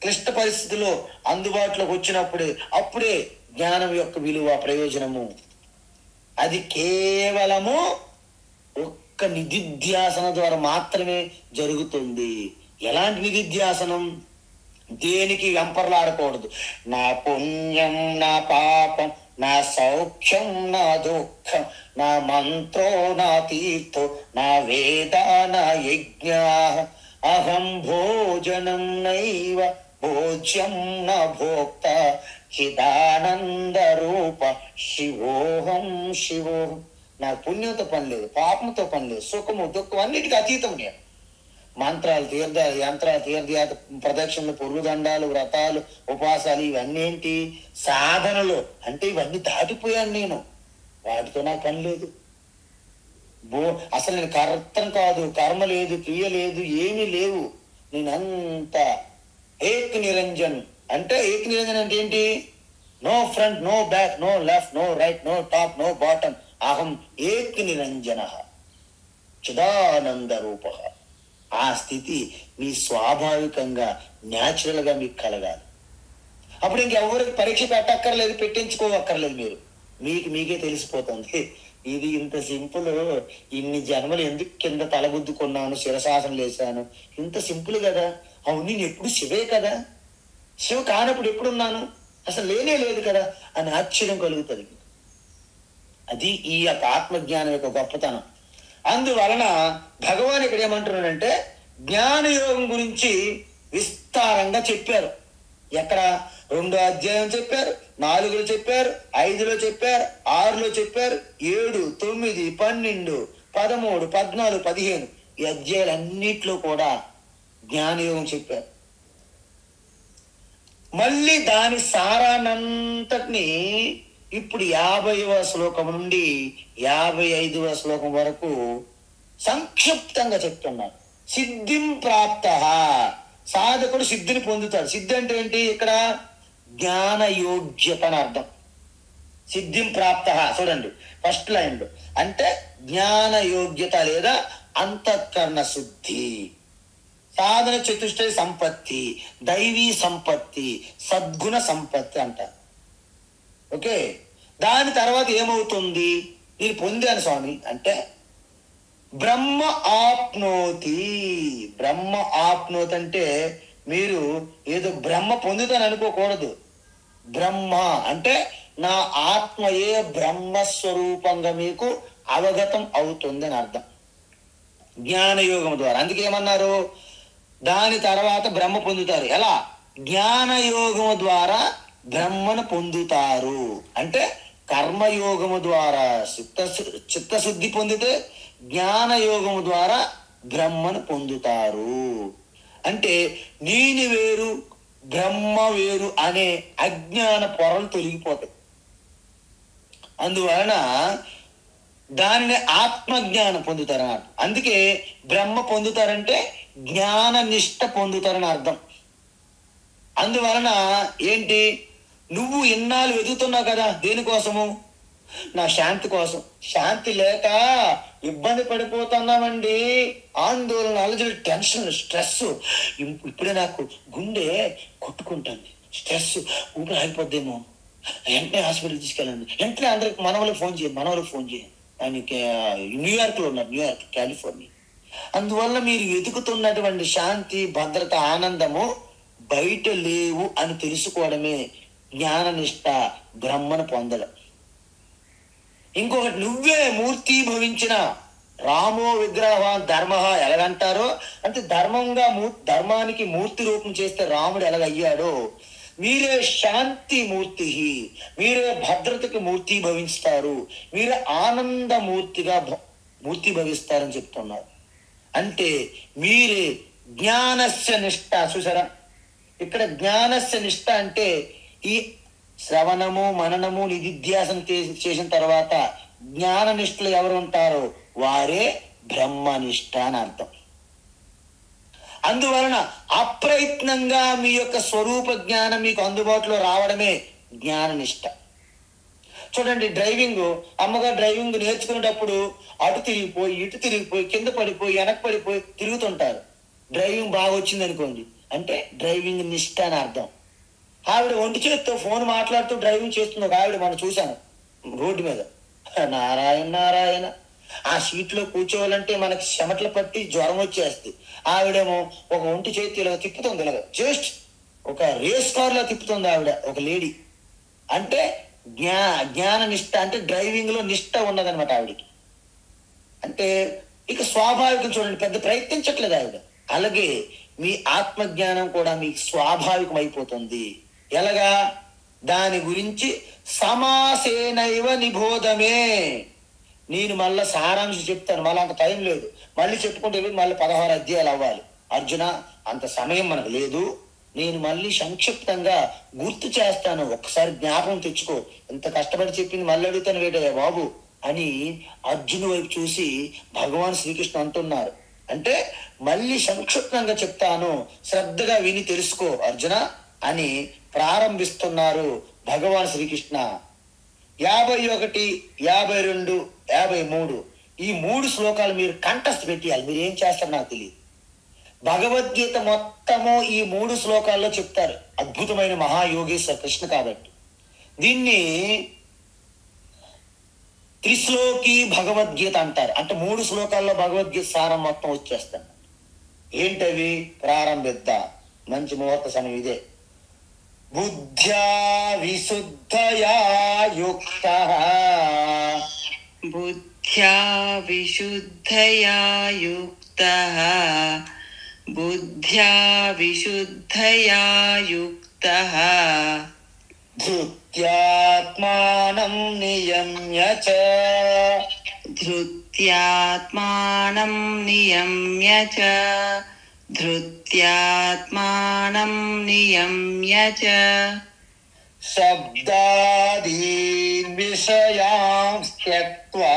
క్లిష్ట పరిస్థితిలో అందుబాటులోకి వచ్చినప్పుడే, అప్పుడే జ్ఞానం యొక్క విలువ, ప్రయోజనము. అది కేవలము ఒక్క నిధిధ్యాసన ద్వారా మాత్రమే జరుగుతుంది. ఎలాంటి నిధిధ్యాసనం? దేనికి వెంపర్లాడకూడదు. నా పుణ్యం నా పాపం, నా సౌఖ్యం నా దుఃఖం, నా మంత్రో నా తీర్థో, నా వేద నా యజ్ఞ, అహం భోజనం నైవ భోజ్యం నా భోక్త, చిదానంద రూప శివోహం శివోహం. నాకు పుణ్యంతో పని లేదు, పాపంతో పని లేదు, సుఖము దుఃఖం అన్నిటికీ అతీతం నేను. మంత్రాలు, తీర్థాలు, యంత్రాలు, తీర్థయాత ప్రదక్షిణలు, పొరుగుదండాలు, వ్రతాలు, ఉపవాసాలు, ఇవన్నీ ఏంటి? సాధనలు. అంటే ఇవన్నీ దాటిపోయాను నేను, వాటితో నాకు పని లేదు. అసలు నేను కర్తం కాదు, కర్మ లేదు, క్రియ లేదు, ఏమీ లేవు. నేనంత ఏక్ నిరంజన్. అంటే ఏక్ నిరంజన్ అంటే ఏంటి? No front, no back, no left, no right, no top, no bottom. అహం ఏక్ నిరంజన చిదానంద రూప. ఆ స్థితి మీ స్వాభావికంగా, న్యాచురల్ గా మీకు కలగాలి. అప్పుడు ఇంకెవరికి పరీక్ష పెట్టక్కర్లేదు, పెట్టించుకోవక్కర్లేదు. మీకు మీకే తెలిసిపోతుంది, ఇది ఇంత సింపుల్. ఇన్ని జన్మలు ఎందుకు కింద తలగుద్దుకున్నాను, శిరశాసనం వేశాను, ఇంత సింపుల్ కదా. అవును, నేను ఎప్పుడు శివే కదా, శివ కానప్పుడు ఎప్పుడున్నాను, అసలు లేనే లేదు కదా అని ఆశ్చర్యం కలుగుతుంది. అది ఈ యొక్క ఆత్మజ్ఞానం యొక్క గొప్పతనం. అందువలన భగవాన్ ఇక్కడ ఏమంటున్నాడంటే, జ్ఞానయోగం గురించి విస్తారంగా చెప్పారు. ఎక్కడ? 2వ అధ్యాయం చెప్పారు, 4లో చెప్పారు, 5లో చెప్పారు, 6లో చెప్పారు, 7, 9, 12, 13, 14, 15 ఈ అధ్యాయాలన్నిట్లో కూడా జ్ఞానయోగం చెప్పారు. మళ్ళీ దాని సారానంతటిని ఇప్పుడు 50వ శ్లోకం నుండి 55వ శ్లోకం వరకు సంక్షిప్తంగా చెప్తున్నారు. సిద్ధిం ప్రాప్త, సాధకుడు సిద్ధిని పొందుతాడు. సిద్ధి అంటే ఏంటి? ఇక్కడ జ్ఞాన యోగ్యత అని అర్థం. సిద్ధిం ప్రాప్త, చూడండి ఫస్ట్ లైన్ లో, అంటే జ్ఞాన యోగ్యత లేదా అంతఃకరణ శుద్ధి, సాధన చతుష్టయ సంపత్తి, దైవీ సంపత్తి, సద్గుణ సంపత్తి అంటారు. ఓకే, దాని తర్వాత ఏమవుతుంది? నేను పొందాను స్వామి అంటే బ్రహ్మ ఆప్నోతి. బ్రహ్మ ఆప్నోతి అంటే మీరు ఏదో బ్రహ్మ పొందుతాను అనుకోకూడదు. బ్రహ్మ అంటే నా ఆత్మయే బ్రహ్మస్వరూపంగా మీకు అవగతం అవుతుంది అని అర్థం, జ్ఞానయోగం ద్వారా. అందుకే ఏమన్నారు? దాని తర్వాత బ్రహ్మ పొందుతారు. ఎలా? జ్ఞానయోగము ద్వారా బ్రహ్మను పొందుతారు. అంటే కర్మయోగము ద్వారా చిత్తశుద్ధి పొందితే జ్ఞానయోగము ద్వారా బ్రహ్మను పొందుతారు. అంటే నేను వేరు బ్రహ్మ వేరు అనే అజ్ఞాన పొరలు తొలగిపోతాయి. అందువలన దానిని ఆత్మజ్ఞానం పొందుతారని అర్థం. అందుకే బ్రహ్మ పొందుతారంటే జ్ఞాన నిష్ట పొందుతారని అర్థం. అందువలన ఏంటి, నువ్వు ఇన్నాళ్ళు వెతుకుతున్నావు కదా, దేనికోసము? నా శాంతి కోసం. శాంతి లేక ఇబ్బంది పడిపోతున్నామండి. ఆందోళన, అలజడి, టెన్షన్, స్ట్రెస్. ఇప్పుడే నాకు గుండె కొట్టుకుంటుంది, స్ట్రెస్, ఊపిరి ఆగిపోద్దేమో, వెంటనే హాస్పిటల్ తీసుకెళ్ళండి, వెంటనే అందరికి మనవలకు ఫోన్ చేయండి. ఆయనకి న్యూయార్క్లో ఉన్నారు, న్యూయార్క్, కాలిఫోర్నియా. అందువల్ల మీరు వెతుకుతున్నటువంటి శాంతి, భద్రత, ఆనందము బయట లేవు అని తెలుసుకోవడమే జ్ఞాననిష్ట, బ్రహ్మను పొందడం. ఇంకొకటి, నువ్వే మూర్తి భవించిన రామో విగ్రహ ధర్మ ఎలాగంటారో అంటే ధర్మానికి మూర్తి రూపం చేస్తే రాముడు ఎలాగయ్యాడో, మీరే శాంతి మూర్తి, మీరే భద్రతకి మూర్తి భవిస్తారు, మీరే ఆనంద మూర్తి భవిస్తారని చెప్తున్నారు. అంటే మీరే జ్ఞానస్య నిష్ట. చూసారా, ఇక్కడ జ్ఞానస్య నిష్ట అంటే ఈ శ్రవణము, మననము, నిధిధ్యాసం చేసిన తర్వాత జ్ఞాన నిష్ఠలు ఎవరు ఉంటారో వారే బ్రహ్మనిష్ట అని అర్థం. అందువలన అప్రయత్నంగా మీ యొక్క స్వరూప జ్ఞానం మీకు అందుబాటులో రావడమే జ్ఞాననిష్ట. చూడండి, అమ్మగారు డ్రైవింగ్ నేర్చుకునేటప్పుడు అటు తిరిగిపోయి, ఇటు తిరిగిపోయి, కింద పడిపోయి, వెనక్కి పడిపోయి తిరుగుతుంటారు. డ్రైవింగ్ బాగా వచ్చింది అనుకోండి, అంటే డ్రైవింగ్ నిష్ట అని అర్థం. ఆవిడ ఒంటి చేతితో ఫోన్ మాట్లాడుతూ డ్రైవింగ్ చేస్తుంది. ఒక ఆవిడ మనం చూసాను రోడ్డు మీద. నారాయణ, ఆ సీట్లో కూర్చోవాలంటే మనకి చెమటలు పట్టి జ్వరం వచ్చేస్తుంది. ఆవిడేమో ఒక ఒంటి చేతి ఇలా తిప్పుతుంది, ఇలాగ జస్ట్ ఒక రేస్ కార్లో తిప్పుతుంది ఆవిడ, ఒక లేడీ. అంటే జ్ఞాన నిష్ట అంటే డ్రైవింగ్ లో నిష్ట ఉన్నదనమాట ఆవిడికి. అంటే ఇక స్వాభావికం. చూడండి, పెద్ద ప్రయత్నించట్లేదు ఆవిడ. అలాగే మీ ఆత్మజ్ఞానం కూడా మీకు స్వాభావికం అయిపోతుంది. ఎలాగా? దాని గురించి సమాసేనైవ నిబోధమే. నేను మళ్ళా సారాంశం చెప్తాను, మళ్ళీ అంత టైం లేదు, మళ్ళీ చెప్పుకుంటే మళ్ళీ 16 అధ్యాయాలు అవ్వాలి. అర్జున, అంత సమయం మనకు లేదు, నేను మళ్ళీ సంక్షిప్తంగా గుర్తు చేస్తాను, ఒక్కసారి జ్ఞాపకం తెచ్చుకో. ఇంత కష్టపడి చెప్పింది మళ్ళీ అడుగుతాను వేటయ్యా బాబు అని అర్జును వైపు చూసి భగవాన్ శ్రీకృష్ణ అంటున్నారు. అంటే మళ్ళీ సంక్షిప్తంగా చెప్తాను, శ్రద్ధగా విని తెలుసుకో అర్జున అని ప్రారంభిస్తున్నారు భగవాన్ శ్రీకృష్ణ. 51, 52, 53 ఈ 3 శ్లోకాలు మీరు కంఠస్థ పెట్టేయాలి. మీరు ఏం చేస్తారు నాకు తెలియదు. భగవద్గీత మొత్తము ఈ 3 శ్లోకాల్లో చెప్తారు. అద్భుతమైన మహాయోగేశ్వర కృష్ణ కాబట్టి దీన్ని త్రిశ్లోకి భగవద్గీత అంటారు. అంటే 3 శ్లోకాల్లో భగవద్గీత సారం మొత్తం వచ్చేస్తాను. ఏంటవి? ప్రారంభిద్దాం. మంచి ముహూర్త సమయం ఇదే. బుద్ధ్యా విశుద్ధయా యుక్తః, బుద్ధ్యా విశుద్ధయా యుక్తః, బుద్ధ్యా విశుద్ధయా యుక్తః, ధృత్యాత్మానం నియమ్య చ, ధృత్యాత్మానం నియమ్య చ, ధృత్యాత్మానం నియమ్య చ, శబ్దాదీన్ విషయాన్ త్యక్త్వా,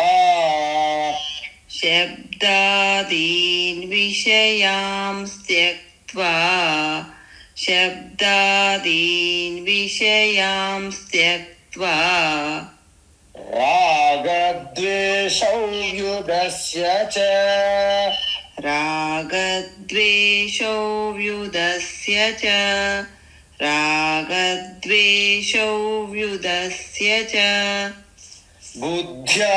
శబ్దాదీన్ విషయాన్ త్యక్త్వా, శబ్దాదీన్ విషయాన్ త్యక్త్వా, రాగద్వేషౌ వ్యుదస్య చ, రాగద్వేషౌ వ్యుదస్య చ, రాగద్వేషౌ వ్యుదస్య చ, బుద్ధ్యా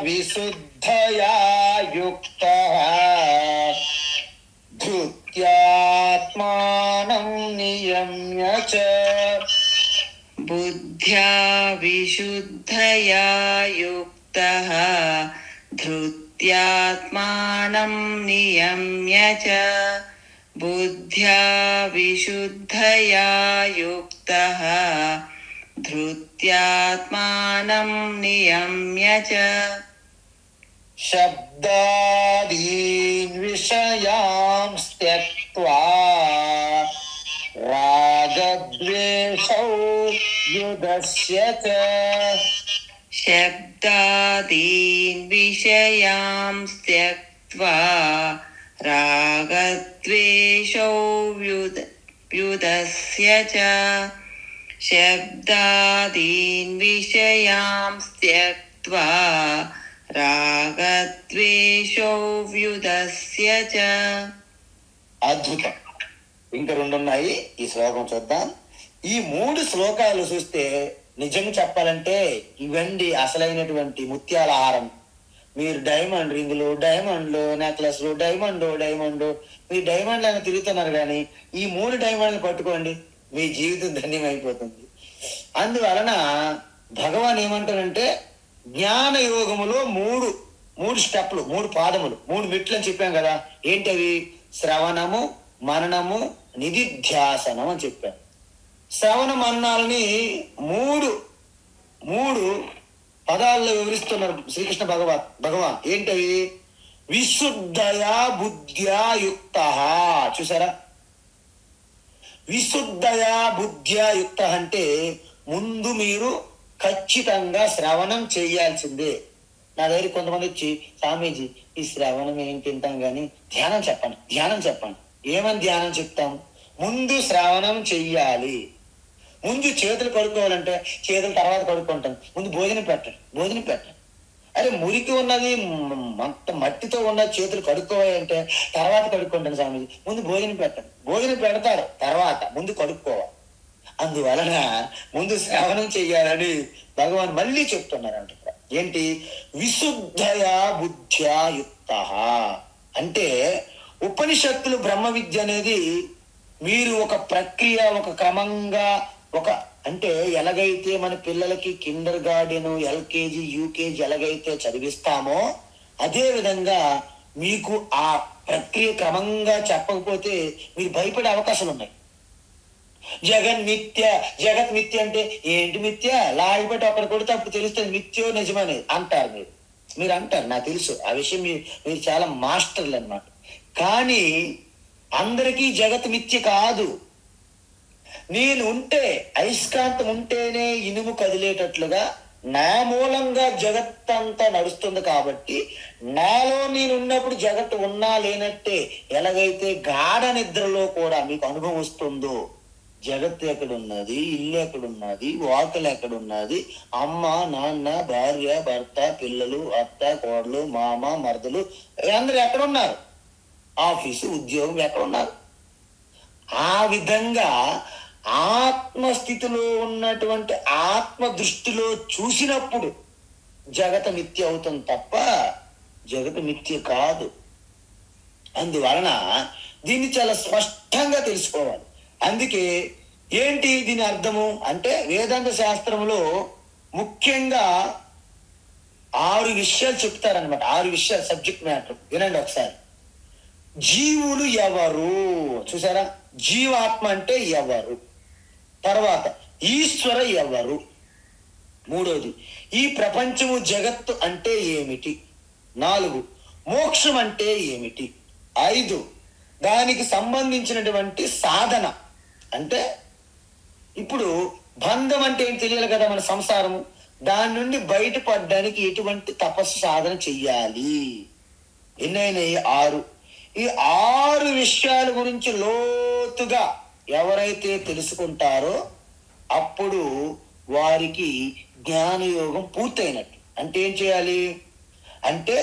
విశుద్ధయా యుక్తః, ధృత్యాత్మానం నియమ్య చ, బుద్ధ్యా విశుద్ధయా యుక్తః, ధృత్యాత్మానం నియమ్య చ, బుద్ధ్యా విశుద్ధయా యుక్తః, ధృత్యాత్మానం నియమ్య చ, శబ్దాదీన్ విషయాన్ త్యక్త్వా, రాగద్వేషౌ వ్యుదస్య చ, శబ్దాదీన్ విషయాన్ త్యక్త్వా రాగద్వేషౌ వ్యుదస్య చ శబ్దాదీన్ విషయాన్ త్యక్త్వా రాగద్వేషౌ వ్యుదస్య చ. అద్భుతం. ఇంకా రెండు ఉన్నాయి, ఈ శ్లోకం చూద్దాం. ఈ 3 శ్లోకాలు చూస్తే నిజంగా చెప్పాలంటే ఇవండి అసలైనటువంటి ముత్యాల హారం. మీరు డైమండ్ రింగులు, డైమండ్లు నెక్లెస్లు, డైమండ్ మీరు డైమండ్లు అని తిరుగుతున్నారు, కానీ ఈ 3 డైమండ్లు పట్టుకోండి, మీ జీవితం ధన్యమైపోతుంది. అందువలన భగవాన్ ఏమంటారంటే జ్ఞాన యోగములో 3 స్టెప్లు, 3 పాదములు, 3 మెట్లు అని చెప్పాం కదా. ఏంటవి? శ్రవణము, మననము, నిధిధ్యాసనం అని చెప్పాను. శ్రవణ మననాలని మూడు పదాల్లో వివరిస్తున్నారు శ్రీకృష్ణ భగవాన్. ఏంటవి? విశుద్ధయా బుద్ధ్యా యుక్త. చూసారా? విశుద్ధయా బుద్ధ్యా యుక్త అంటే ముందు మీరు ఖచ్చితంగా శ్రవణం చేయాల్సిందే. నా దగ్గర కొంతమంది వచ్చి, స్వామీజీ ఈ శ్రవణం ఏం తింటాం కానీ ధ్యానం చెప్పండి. ఏమని ధ్యానం చెప్తాం? ముందు శ్రవణం చెయ్యాలి. ముందు చేతులు కడుక్కోవాలంటే చేతులు తర్వాత కడుక్కుంటాం. ముందు భోజనం పెట్టండి. అరే మురికి ఉన్నది, మట్టితో ఉన్న చేతులు కడుక్కోవాలంటే తర్వాత కడుక్కుంటాను స్వామీజీ. ముందు భోజనం పెడతారు, తర్వాత ముందు కడుక్కోవాలి. అందువలన ముందు శ్రవణం చెయ్యాలని భగవాన్ మళ్ళీ చెప్తున్నారంట. ఏంటి? విశుద్ధయా బుద్ధ్యా యుక్త అంటే ఉపనిషత్తులు బ్రహ్మ విద్య అనేది మీరు ఒక ప్రక్రియ, ఒక క్రమంగా, అంటే ఎలాగైతే మన పిల్లలకి కిండర్ గార్డెన్, ఎల్కేజీ, యూకేజీ ఎలాగైతే చదివిస్తామో అదే విధంగా మీకు ఆ ప్రక్రియ క్రమంగా చెప్పకపోతే మీరు భయపడే అవకాశాలు ఉన్నాయి. జగత్ మిథ్య అంటే ఏంటి మిథ్య? లాగిపెట్టి అక్కడ కొడితే అప్పుడు తెలుస్తుంది మిథ్యో నిజమనేది అంటారు. మీరు అంటారు, నాకు తెలుసు ఆ విషయం. మీరు చాలా మాస్టర్లు అన్నమాట. కానీ అందరికీ జగత్ మిథ్య కాదు. నేను ఉంటే, అయస్కాంతం ఉంటేనే ఇనుము కదిలేటట్లుగా నా మూలంగా జగత్ అంతా నడుస్తుంది. కాబట్టి నాలో నేను ఉన్నప్పుడు జగత్ ఉన్నా లేనట్టే. ఎలాగైతే గాఢ నిద్రలో కూడా మీకు అనుభవం వస్తుందో జగత్ ఎక్కడున్నది, ఇల్లు ఎక్కడున్నది, వాకులు ఎక్కడున్నది, అమ్మ నాన్న, భార్య భర్త, పిల్లలు, అత్త కోడలు, మామ మరదలు అందరూ ఎక్కడున్నారు, ఆఫీసు ఉద్యోగం ఎక్కడున్నారు. ఆ విధంగా ఆత్మస్థితిలో ఉన్నటువంటి ఆత్మ దృష్టిలో చూసినప్పుడు జగత మిథ్య అవుతుంది తప్ప జగత మిథ్య కాదు. అందువలన దీన్ని చాలా స్పష్టంగా తెలుసుకోవాలి. అందుకే ఏంటి దీని అర్థము అంటే వేదాంత శాస్త్రంలో ముఖ్యంగా 6 విషయాలు చెప్తారనమాట. 6 విషయాలు సబ్జెక్ట్ మ్యాటర్. వినండి ఒకసారి. జీవులు ఎవరు? చూసారా? జీవాత్మ అంటే ఎవరు? తర్వాత ఈశ్వర ఎవరు? మూడోది ఈ ప్రపంచము జగత్తు అంటే ఏమిటి? 4 మోక్షం అంటే ఏమిటి? 5 దానికి సంబంధించినటువంటి సాధన. అంటే ఇప్పుడు బంధం అంటే ఏం తెలియాలి కదా, మన సంసారము. దాని నుండి బయటపడడానికి ఎటువంటి తపస్సు సాధన చెయ్యాలి? ఎన్నైనాయి? 6. ఈ 6 విషయాల గురించి లోతుగా ఎవరైతే తెలుసుకుంటారో అప్పుడు వారికి జ్ఞానయోగం పూర్తయినట్టు. అంటే ఏం చేయాలి అంటే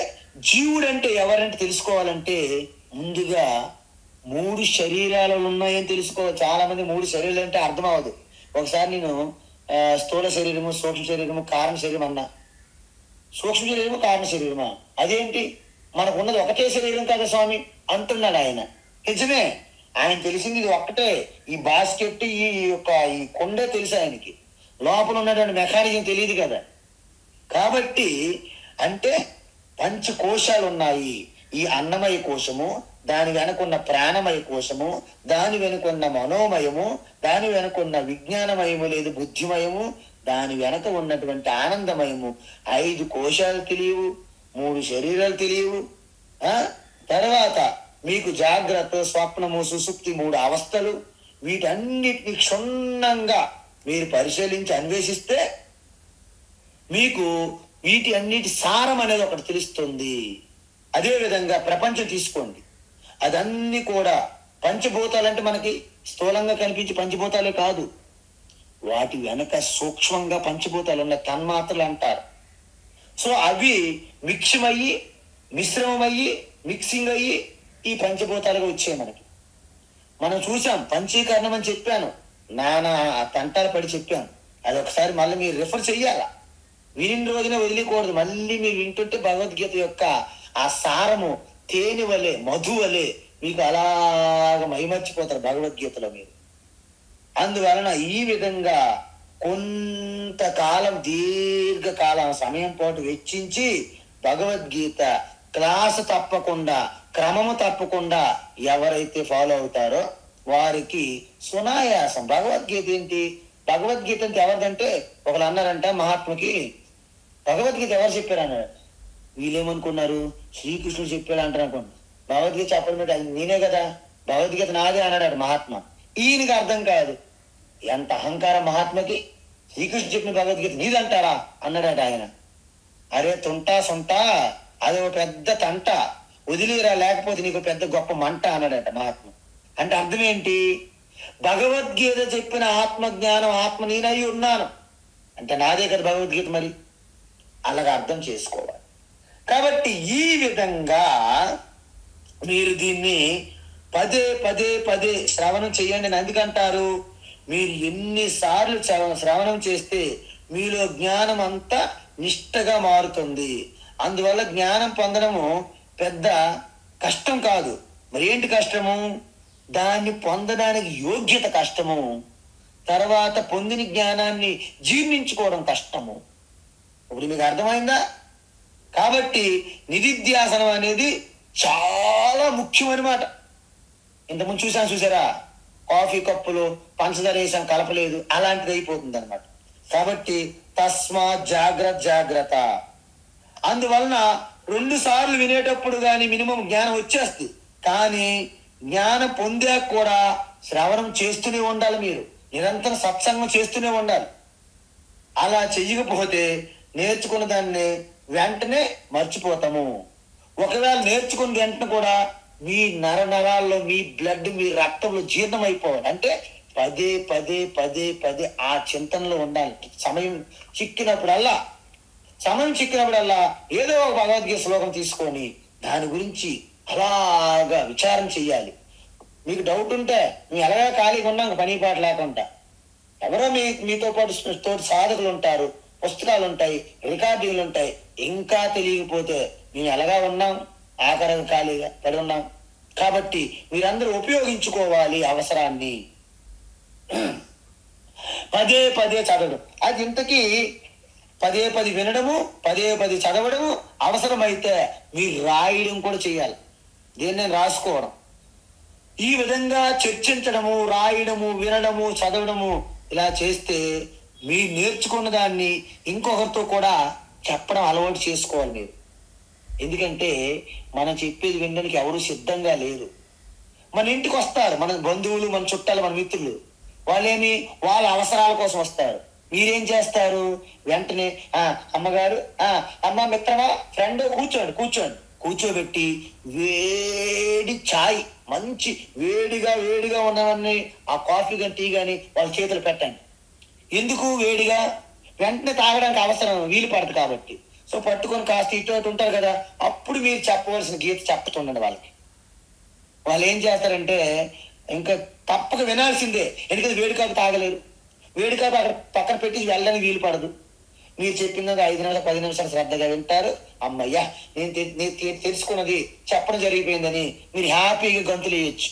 జీవుడు అంటే ఎవరంటే తెలుసుకోవాలంటే ముందుగా 3 శరీరాలు ఉన్నాయని తెలుసుకోవాలి. చాలా మంది 3 శరీరాలు అంటే అర్థం అవ్వదు. ఒకసారి నేను స్థూల శరీరము, సూక్ష్మ శరీరము, కారణ శరీరం అన్నా. సూక్ష్మ శరీరము, కారణ శరీరమా? అదేంటి? మనకు ఉన్నది ఒకటే శరీరం కదా స్వామి అంటున్నాడు ఆయన. నిజమే, ఆయన తెలిసింది ఇది ఒక్కటే. ఈ బాస్కెట్, ఈ కొండే తెలుసు ఆయనకి. లోపల ఉన్నటువంటి మెకానిజం తెలియదు కదా. కాబట్టి అంటే పంచకోశాలు ఉన్నాయి. ఈ అన్నమయ కోశము, దాని వెనుకున్న ప్రాణమయ కోశము, దాని వెనుకున్న మనోమయము, దాని వెనుకున్న విజ్ఞానమయము లేదు బుద్ధిమయము, దాని వెనక ఉన్నటువంటి ఆనందమయము. 5 కోశాలు తెలియవు, 3 శరీరాలు తెలియవు. తర్వాత మీకు జాగ్రత్త, స్వప్నము, సుషుప్తి 3 అవస్థలు. వీటన్నిటిని క్షుణ్ణంగా మీరు పరిశీలించి అన్వేషిస్తే మీకు వీటి అన్నిటి సారం అనేది ఒకటి తెలుస్తుంది. అదేవిధంగా ప్రపంచం తీసుకోండి, అదన్నీ కూడా పంచభూతాలు అంటే మనకి స్థూలంగా కనిపించే పంచభూతాలే కాదు, వాటి వెనక సూక్ష్మంగా పంచభూతాలు ఉన్న తన్మాత్రలు అంటారు. సో అవి మిక్సమయ్యి మిశ్రమమయ్యి మిక్సింగ్ అయ్యి ఈ పంచభూతాలుగా వచ్చాయి మనకి. మనం చూసాం పంచీకరణం అని చెప్పాను, నానా తంటాలు పడి చెప్పాను. అది ఒకసారి మళ్ళీ మీరు రిఫర్ చెయ్యాలా, విని రోజునే వదిలేకూడదు. మళ్ళీ మీరు వింటుంటే భగవద్గీత యొక్క ఆ సారము తేనె వలె మధు వలె మీకు అలాగ మైమర్చిపోతారు భగవద్గీతలో మీరు. అందువలన ఈ విధంగా కొంతకాలం దీర్ఘకాలం సమయం పాటు వెచ్చించి భగవద్గీత క్లాసు తప్పకుండా క్రమము తప్పకుండా ఎవరైతే ఫాలో అవుతారో వారికి సునాయాసం. భగవద్గీత ఏంటి, భగవద్గీత అంటే ఎవరిదంటే ఒకళ్ళు అన్నారంట మహాత్మకి, భగవద్గీత ఎవరు చెప్పారు అన్నాడు. వీళ్ళేమనుకున్నారు, శ్రీకృష్ణుడు చెప్పాడు అంటారు అనుకోండి. భగవద్గీత చెప్పడం అంటే అది నేనే కదా, భగవద్గీత నాదే అన్నాడు మహాత్మ. ఈయనకి అర్థం కాదు, ఎంత అహంకారం మహాత్మకి, శ్రీకృష్ణుడు చెప్పిన భగవద్గీత నీదంటారా అన్నాడట ఆయన. అరే తుంటా సొంటా, అది ఒక పెద్ద తంట, వదిలేరా లేకపోతే నీకు పెద్ద గొప్ప మంట అన్నాడట మహాత్మ. అంటే అర్థం ఏంటి, భగవద్గీత చెప్పిన ఆత్మజ్ఞానం ఆత్మ నేనై ఉన్నాను అంటే నాదే కదా భగవద్గీత. మరి అలాగా అర్థం చేసుకోవాలి. కాబట్టి ఈ విధంగా మీరు దీన్ని పదే పదే పదే శ్రవణం చేయండి అని ఎందుకంటారు, మీరు ఎన్నిసార్లు శ్రవణం చేస్తే మీలో జ్ఞానం అంతా నిష్టగా మారుతుంది. అందువల్ల జ్ఞానం పొందడము పెద్ద కష్టం కాదు. మరి ఏంటి కష్టము, దాన్ని పొందడానికి యోగ్యత కష్టము, తర్వాత పొందిన జ్ఞానాన్ని జీర్ణించుకోవడం కష్టము. ఇప్పుడు మీకు అర్థమైందా? కాబట్టి నిధిధ్యాసనం అనేది చాలా ముఖ్యమన్నమాట. ఇంతకుముందు చూసారా, కాఫీ కప్పులో పంచదార వేసాం కలపలేదు, అలాంటిది అయిపోతుంది అనమాట. కాబట్టి తస్మాత్ జాగ్రత్త. అందువలన 2 సార్లు వినేటప్పుడు కానీ మినిమం జ్ఞానం వచ్చేస్తుంది. కానీ జ్ఞానం పొందాక కూడా శ్రవణం చేస్తూనే ఉండాలి, మీరు నిరంతరం సత్సంగం చేస్తూనే ఉండాలి. అలా చెయ్యకపోతే నేర్చుకున్న దాన్ని వెంటనే మర్చిపోతాము. ఒకవేళ నేర్చుకున్న వెంటనే కూడా మీ నరాల్లో మీ బ్లడ్ మీ రక్తంలో జీర్ణం అయిపోవాలి. అంటే పదే పదే పదే పదే ఆ చింతనలో ఉండాలి. సమయం చిక్కినప్పుడల్లా ఏదో ఒక భగవద్గీత శ్లోకం తీసుకొని దాని గురించి అలాగా విచారం చెయ్యాలి. మీకు డౌట్ ఉంటే మేము ఎలాగా ఖాళీగా ఉన్నాం పని పాట లేకుండా, ఎవరో మీతో పాటు తోటి సాధకులు ఉంటారు, పుస్తకాలు ఉంటాయి, రికార్డింగ్లు ఉంటాయి. ఇంకా తెలియకపోతే మేము ఎలాగా ఉన్నాం, ఆఖరికి ఖాళీగా పడి ఉన్నాం. కాబట్టి మీరందరూ ఉపయోగించుకోవాలి అవసరాన్ని. పదే పదే చదవడం, అది ఇంతకీ పదే వినడము, పదే చదవడము, అవసరమైతే మీరు రాయడం కూడా చేయాలి. దీన్ని రాసుకోవడం, ఈ విధంగా చర్చించడము, రాయడము, వినడము, చదవడము ఇలా చేస్తే మీరు నేర్చుకున్న దాన్ని ఇంకొకరితో కూడా చెప్పడం అలవాటు చేసుకోవాలి మీరు. ఎందుకంటే మనం చెప్పేది వినడానికి ఎవరు సిద్ధంగా లేరు. మన ఇంటికి వస్తారు మన బంధువులు, మన చుట్టాలు, మన మిత్రులు, వాళ్ళేమి వాళ్ళ అవసరాల కోసం వస్తారు. మీరేం చేస్తారు, వెంటనే అమ్మగారు, అమ్మ మిత్రమా, ఫ్రెండ్, కూర్చోబెట్టి వేడి ఛాయ్, మంచి వేడిగా ఉన్నవన్నీ ఆ కాఫీ కానీ టీ కానీ వాళ్ళ చేతులు పెట్టండి. ఎందుకు వేడిగా, వెంటనే తాగడానికి అవసరం వీలు పడదు కాబట్టి. సో పట్టుకొని కాస్త ఇటు ఉంటారు కదా, అప్పుడు మీరు చెప్పవలసిన గీత చెప్పుతుండండి వాళ్ళకి. వాళ్ళు ఏం చేస్తారంటే ఇంకా తప్పక వినాల్సిందే, ఎందుకంటే వేడికాపు తాగలేరు. వేడికాపు అక్కడ పక్కన పెట్టి వెళ్ళడానికి వీలు పడదు. మీరు చెప్పింది 5 నిమిషాలు 10 నిమిషాలు శ్రద్ధగా వింటారు. అమ్మయ్యా నేను తెలుసుకున్నది చెప్పడం జరిగిపోయిందని మీరు హ్యాపీగా గంతులు వేయచ్చు.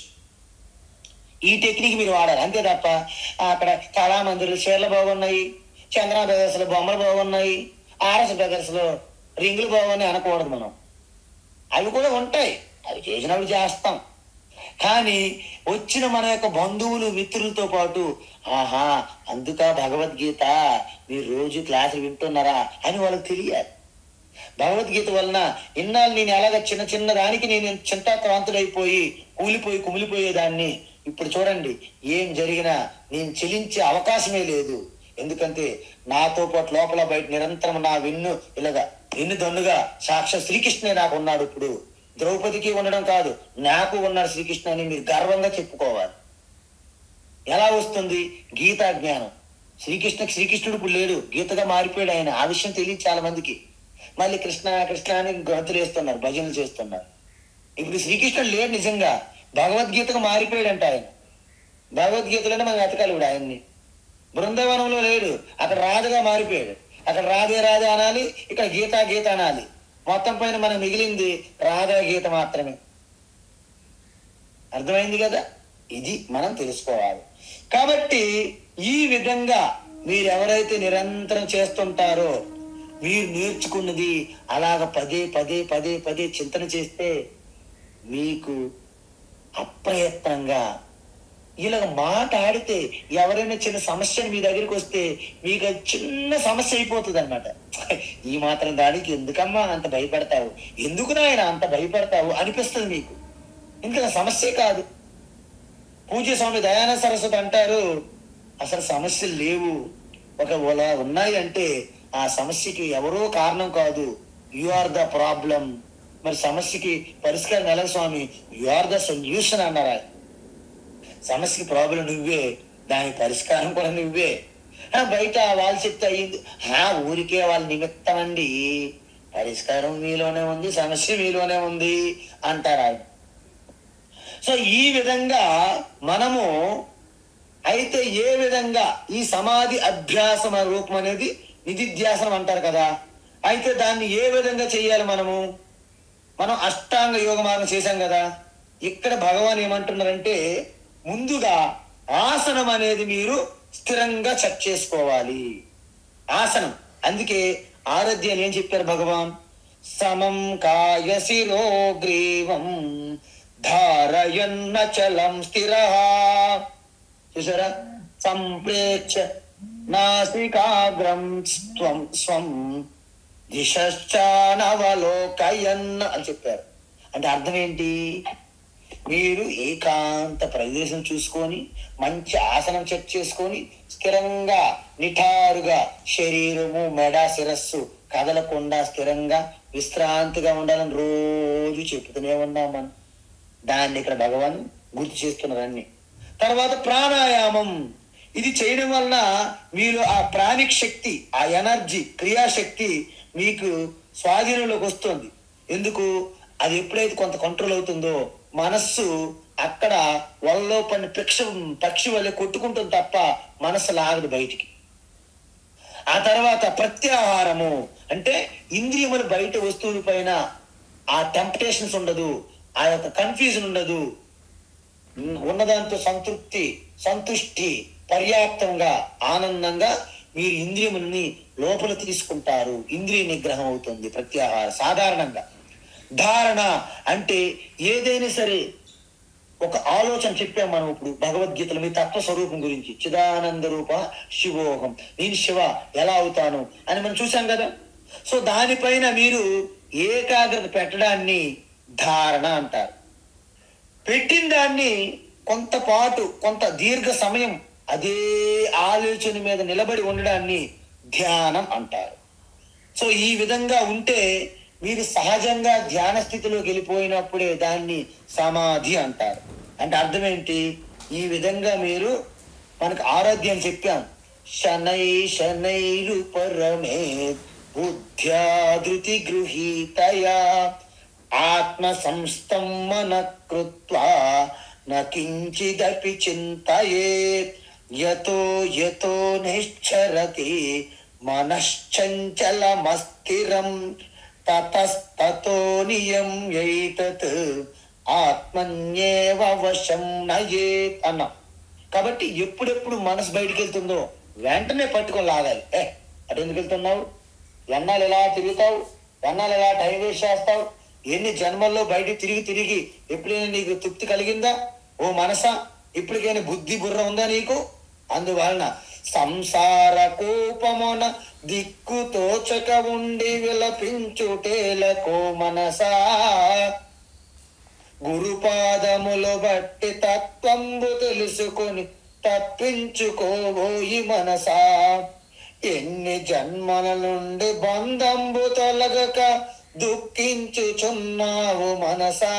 ఈ టెక్నిక్ మీరు వాడాలి. అంతే తప్ప అక్కడ చాలా మందిలో చీరలు బాగున్నాయి, చంద్ర బ్రదర్స్ లో బొమ్మలు బాగున్నాయి, ఆర్ఎస్ బ్రదర్స్ లో రింగులు బాగున్నాయి అనకూడదు మనం. అవి కూడా ఉంటాయి, అవి చేసినప్పుడు చేస్తాం. కానీ వచ్చిన మన యొక్క బంధువులు మిత్రులతో పాటు ఆహా అందుక భగవద్గీత మీరు రోజు క్లాసులు వింటున్నారా అని వాళ్ళకి తెలియాలి. భగవద్గీత వలన ఇన్నాళ్ళు నేను ఎలాగ చిన్న దానికి నేను చింతాక్రాంతులైపోయి కుమిలిపోయేదాన్ని, ఇప్పుడు చూడండి ఏం జరిగినా నేను చెలించే అవకాశమే లేదు. ఎందుకంటే నాతో పాటు లోపల బయట నిరంతరం నా ఇలాగా వెన్ను దన్నుగా సాక్షాత్ శ్రీకృష్ణే నాకు ఉన్నాడు. ఇప్పుడు ద్రౌపదికి ఉండడం కాదు, నాకు ఉన్నాడు శ్రీకృష్ణ అని మీరు గర్వంగా చెప్పుకోవాలి. ఎలా వస్తుంది? గీతా జ్ఞానం. శ్రీకృష్ణుడు ఇప్పుడు లేడు, గీతగా మారిపోయాడు ఆయన. ఆ విషయం తెలియదు చాలా మందికి. మళ్ళీ కృష్ణ కృష్ణ అని గంతులు వేస్తున్నారు, భజనలు చేస్తున్నారు. ఇప్పుడు శ్రీకృష్ణుడు లేడు, నిజంగా భగవద్గీతగా మారిపోయాడంట ఆయన. భగవద్గీతలోనే మనం వెతకాలి ఇప్పుడు ఆయన్ని. బృందావనంలో లేడు, అక్కడ రాధగా మారిపోయాడు. అక్కడ రాధే రాధే అనాలి, ఇక్కడ గీతా గీత అనాలి. మొత్తం పైన మనకు మిగిలింది రాధా గీత మాత్రమే. అర్థమైంది కదా? ఇది మనం తెలుసుకోవాలి. కాబట్టి ఈ విధంగా మీరు ఎవరైతే నిరంతరం చేస్తుంటారో, మీరు నేర్చుకున్నది అలాగ పదే పదే పదే పదే చింతన చేస్తే మీకు అప్రయత్నంగా ఇలాగ మాట ఆడితే ఎవరైనా చిన్న సమస్యను మీ దగ్గరికి వస్తే మీకు చిన్న సమస్య అయిపోతుంది అనమాట. ఈ మాత్రం దానికి ఎందుకమ్మా అంత భయపడతావు, ఎందుకు నాయన అంత భయపడతావు అనిపిస్తుంది మీకు. ఇంకా సమస్యే కాదు. పూజ్య స్వామి దయానంద సరస్వతి అంటారు, అసలు సమస్యలు లేవు, ఒకవేళ ఉన్నాయి అంటే ఆ సమస్యకి ఎవరో కారణం కాదు, యు ఆర్ ద ప్రాబ్లం. మరి సమస్యకి పరిష్కారం ఎలా స్వామి? యు ఆర్ ద సొల్యూషన్ అన్నారా. సమస్యకి ప్రాబ్లం నువ్వే, దాని పరిష్కారం కూడా నువ్వే. బయట వాళ్ళు చెప్తే అయ్యింది, ఊరికే వాళ్ళ నిమిత్తం అండి, పరిష్కారం మీలోనే ఉంది, సమస్య మీలోనే ఉంది అంటారు ఆయన. సో ఈ విధంగా మనము అయితే ఏ విధంగా ఈ సమాధి అభ్యాసం రూపం అనేది నిధిధ్యాసనం అంటారు కదా. అయితే దాన్ని ఏ విధంగా చెయ్యాలి? మనం అష్టాంగ యోగ మార్గం చేశాం కదా. ఇక్కడ భగవాన్ ఏమంటున్నారంటే, ముందుగా ఆసనం అనేది మీరు స్థిరంగా సెట్ చేసుకోవాలి. ఆసనం. అందుకే ఆరాధ్యాలు ఏం చెప్పారు భగవాన్? సమం కాయ శిరో గ్రీవం ధారయన్నచలం స్థిరః. చూసారా? సంప్రేక్ష నాసికాగ్రం స్వం దిశానవలోకయన్ అని చెప్పారు. అంటే అర్థం ఏంటి? మీరు ఏకాంత ప్రదేశం చూసుకొని మంచి ఆసనం సెట్ చేసుకొని స్థిరంగా నిఠారుగా శరీరము మెడ శిరస్సు కదలకుండా స్థిరంగా విశ్రాంతిగా ఉండాలని రోజు చెప్తూనే ఉన్నాం మనం. దాన్ని ఇక్కడ భగవాన్ గుర్తు చేస్తున్నారన్ని. తర్వాత ప్రాణాయామం. ఇది చేయడం వలన మీరు ఆ ప్రాణిక్ శక్తి, ఆ ఎనర్జీ, క్రియాశక్తి మీకు స్వాధీనంలోకి వస్తుంది. ఎందుకు? అది ఎప్పుడైతే కొంత కంట్రోల్ అవుతుందో మనస్సు అక్కడ వలలో పని పక్షి వల్ల కొట్టుకుంటుంది తప్ప మనస్సు లాగదు బయటికి. ఆ తర్వాత ప్రత్యాహారము అంటే ఇంద్రియములు బయట వస్తువుల పైన ఆ టెంప్టేషన్స్ ఉండదు, ఆ యొక్క కన్ఫ్యూజన్ ఉండదు. ఉన్నదాంతో సంతుష్టి పర్యాప్తంగా ఆనందంగా మీరు ఇంద్రియముల్ని లోపల తీసుకుంటారు. ఇంద్రియ నిగ్రహం అవుతుంది ప్రత్యాహార. సాధారణంగా ధారణ అంటే ఏదైనా సరే ఒక ఆలోచన చెప్పాం మనం ఇప్పుడు భగవద్గీతలో మీ తత్వస్వరూపం గురించి. చిదానంద రూప శివోహం, నేను శివ ఎలా అవుతాను అని మనం చూసాం కదా. సో దానిపైన మీరు ఏకాగ్రత పెట్టడాన్ని ధారణ అంటారు. పెట్టిన దాన్ని కొంత దీర్ఘ సమయం అదే ఆలోచన మీద నిలబడి ఉండడాన్ని ధ్యానం అంటారు. సో ఈ విధంగా ఉంటే మీరు సహజంగా ధ్యాన స్థితిలోకి వెళ్ళిపోయినప్పుడే దాన్ని సమాధి అంటారు. అంటే అర్థం ఏంటి? ఈ విధంగా మీరు మనకు ఆరాధ్యం చెప్పాం. శనైరు పరమే బుద్ధ్యాధృతి గృహీతయా ఆత్మ సంస్థం మన కృత్వా నకించిదపి చింతయేత్ యతో నిశ్చరతి మనశ్చంచలమస్థిరం తతస్తతో నియమ్యైతత్ ఆత్మన్యేవ వశం నయేత్ అన్నాం. కాబట్టి ఎప్పుడెప్పుడు మనసు బయటికి వెళ్తుందో వెంటనే పట్టుకొని లాగాలి. అటు ఎందుకు వెళ్తున్నావు? ఎన్నాళ్ళు ఎలా తిరుగుతావు? ఎన్నాళ్ళు ఎలా టైం వేస్ట్ చేస్తావు? ఎన్ని జన్మల్లో బయటికి తిరిగి ఎప్పుడైనా నీకు తృప్తి కలిగిందా? ఓ మనసా, ఇప్పటికైనా బుద్ధి బుర్ర ఉందా నీకు? అందువలన సంసార కోపమున దిక్కు తోచక ఉండి విలపించుటేలకో మనసా గురుపాదములు బట్టి తత్వంబు తెలుసుకొని తప్పించుకోబోయి మనసా. ఎన్ని జన్మల నుండి బంధంబు తొలగక దుఃఖించుచున్నావు మనసా.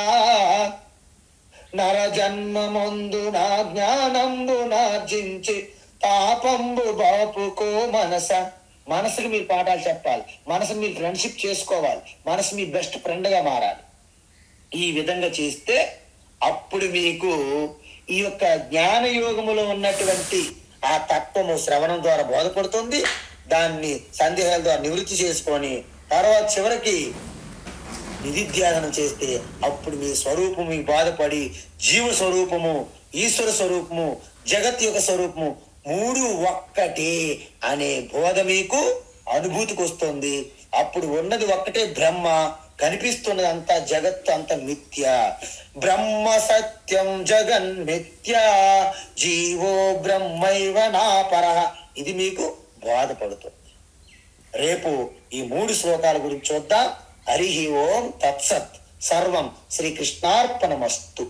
నర జన్మమందు నా జ్ఞానంబు నార్జించి పాపంబు బాపుకో మనస. మనసుకి మీరు పాఠాలు చెప్పాలి, మనసు మీరు ఫ్రెండ్షిప్ చేసుకోవాలి, మనసు మీ బెస్ట్ ఫ్రెండ్గా మారాలి. ఈ విధంగా చేస్తే అప్పుడు మీకు ఈ యొక్క జ్ఞాన యోగములో ఉన్నటువంటి ఆ తత్వము శ్రవణం ద్వారా బోధపడుతుంది. దాన్ని సందేహాల ద్వారా నివృత్తి చేసుకొని తర్వాత చివరికి నిధిధ్యాసనం చేస్తే అప్పుడు మీ స్వరూపము మీకు బాధపడి జీవ స్వరూపము, ఈశ్వర స్వరూపము, జగత్ యొక్క స్వరూపము మూడు ఒక్కటే అనే బోధ మీకు అనుభూతికి వస్తుంది. అప్పుడు ఉన్నది ఒక్కటే బ్రహ్మ, కనిపిస్తున్నది అంతా జగత్తు అంత మిథ్య. బ్రహ్మ సత్యం జగన్ మిథ్య, జీవో బ్రహ్మైవ నాపర. ఇది మీకు బోధపడుతుంది. రేపు ఈ 3 శ్లోకాల గురించి చూద్దాం. హరి ఓం తత్సత్. సర్వం శ్రీకృష్ణార్పణమస్తు.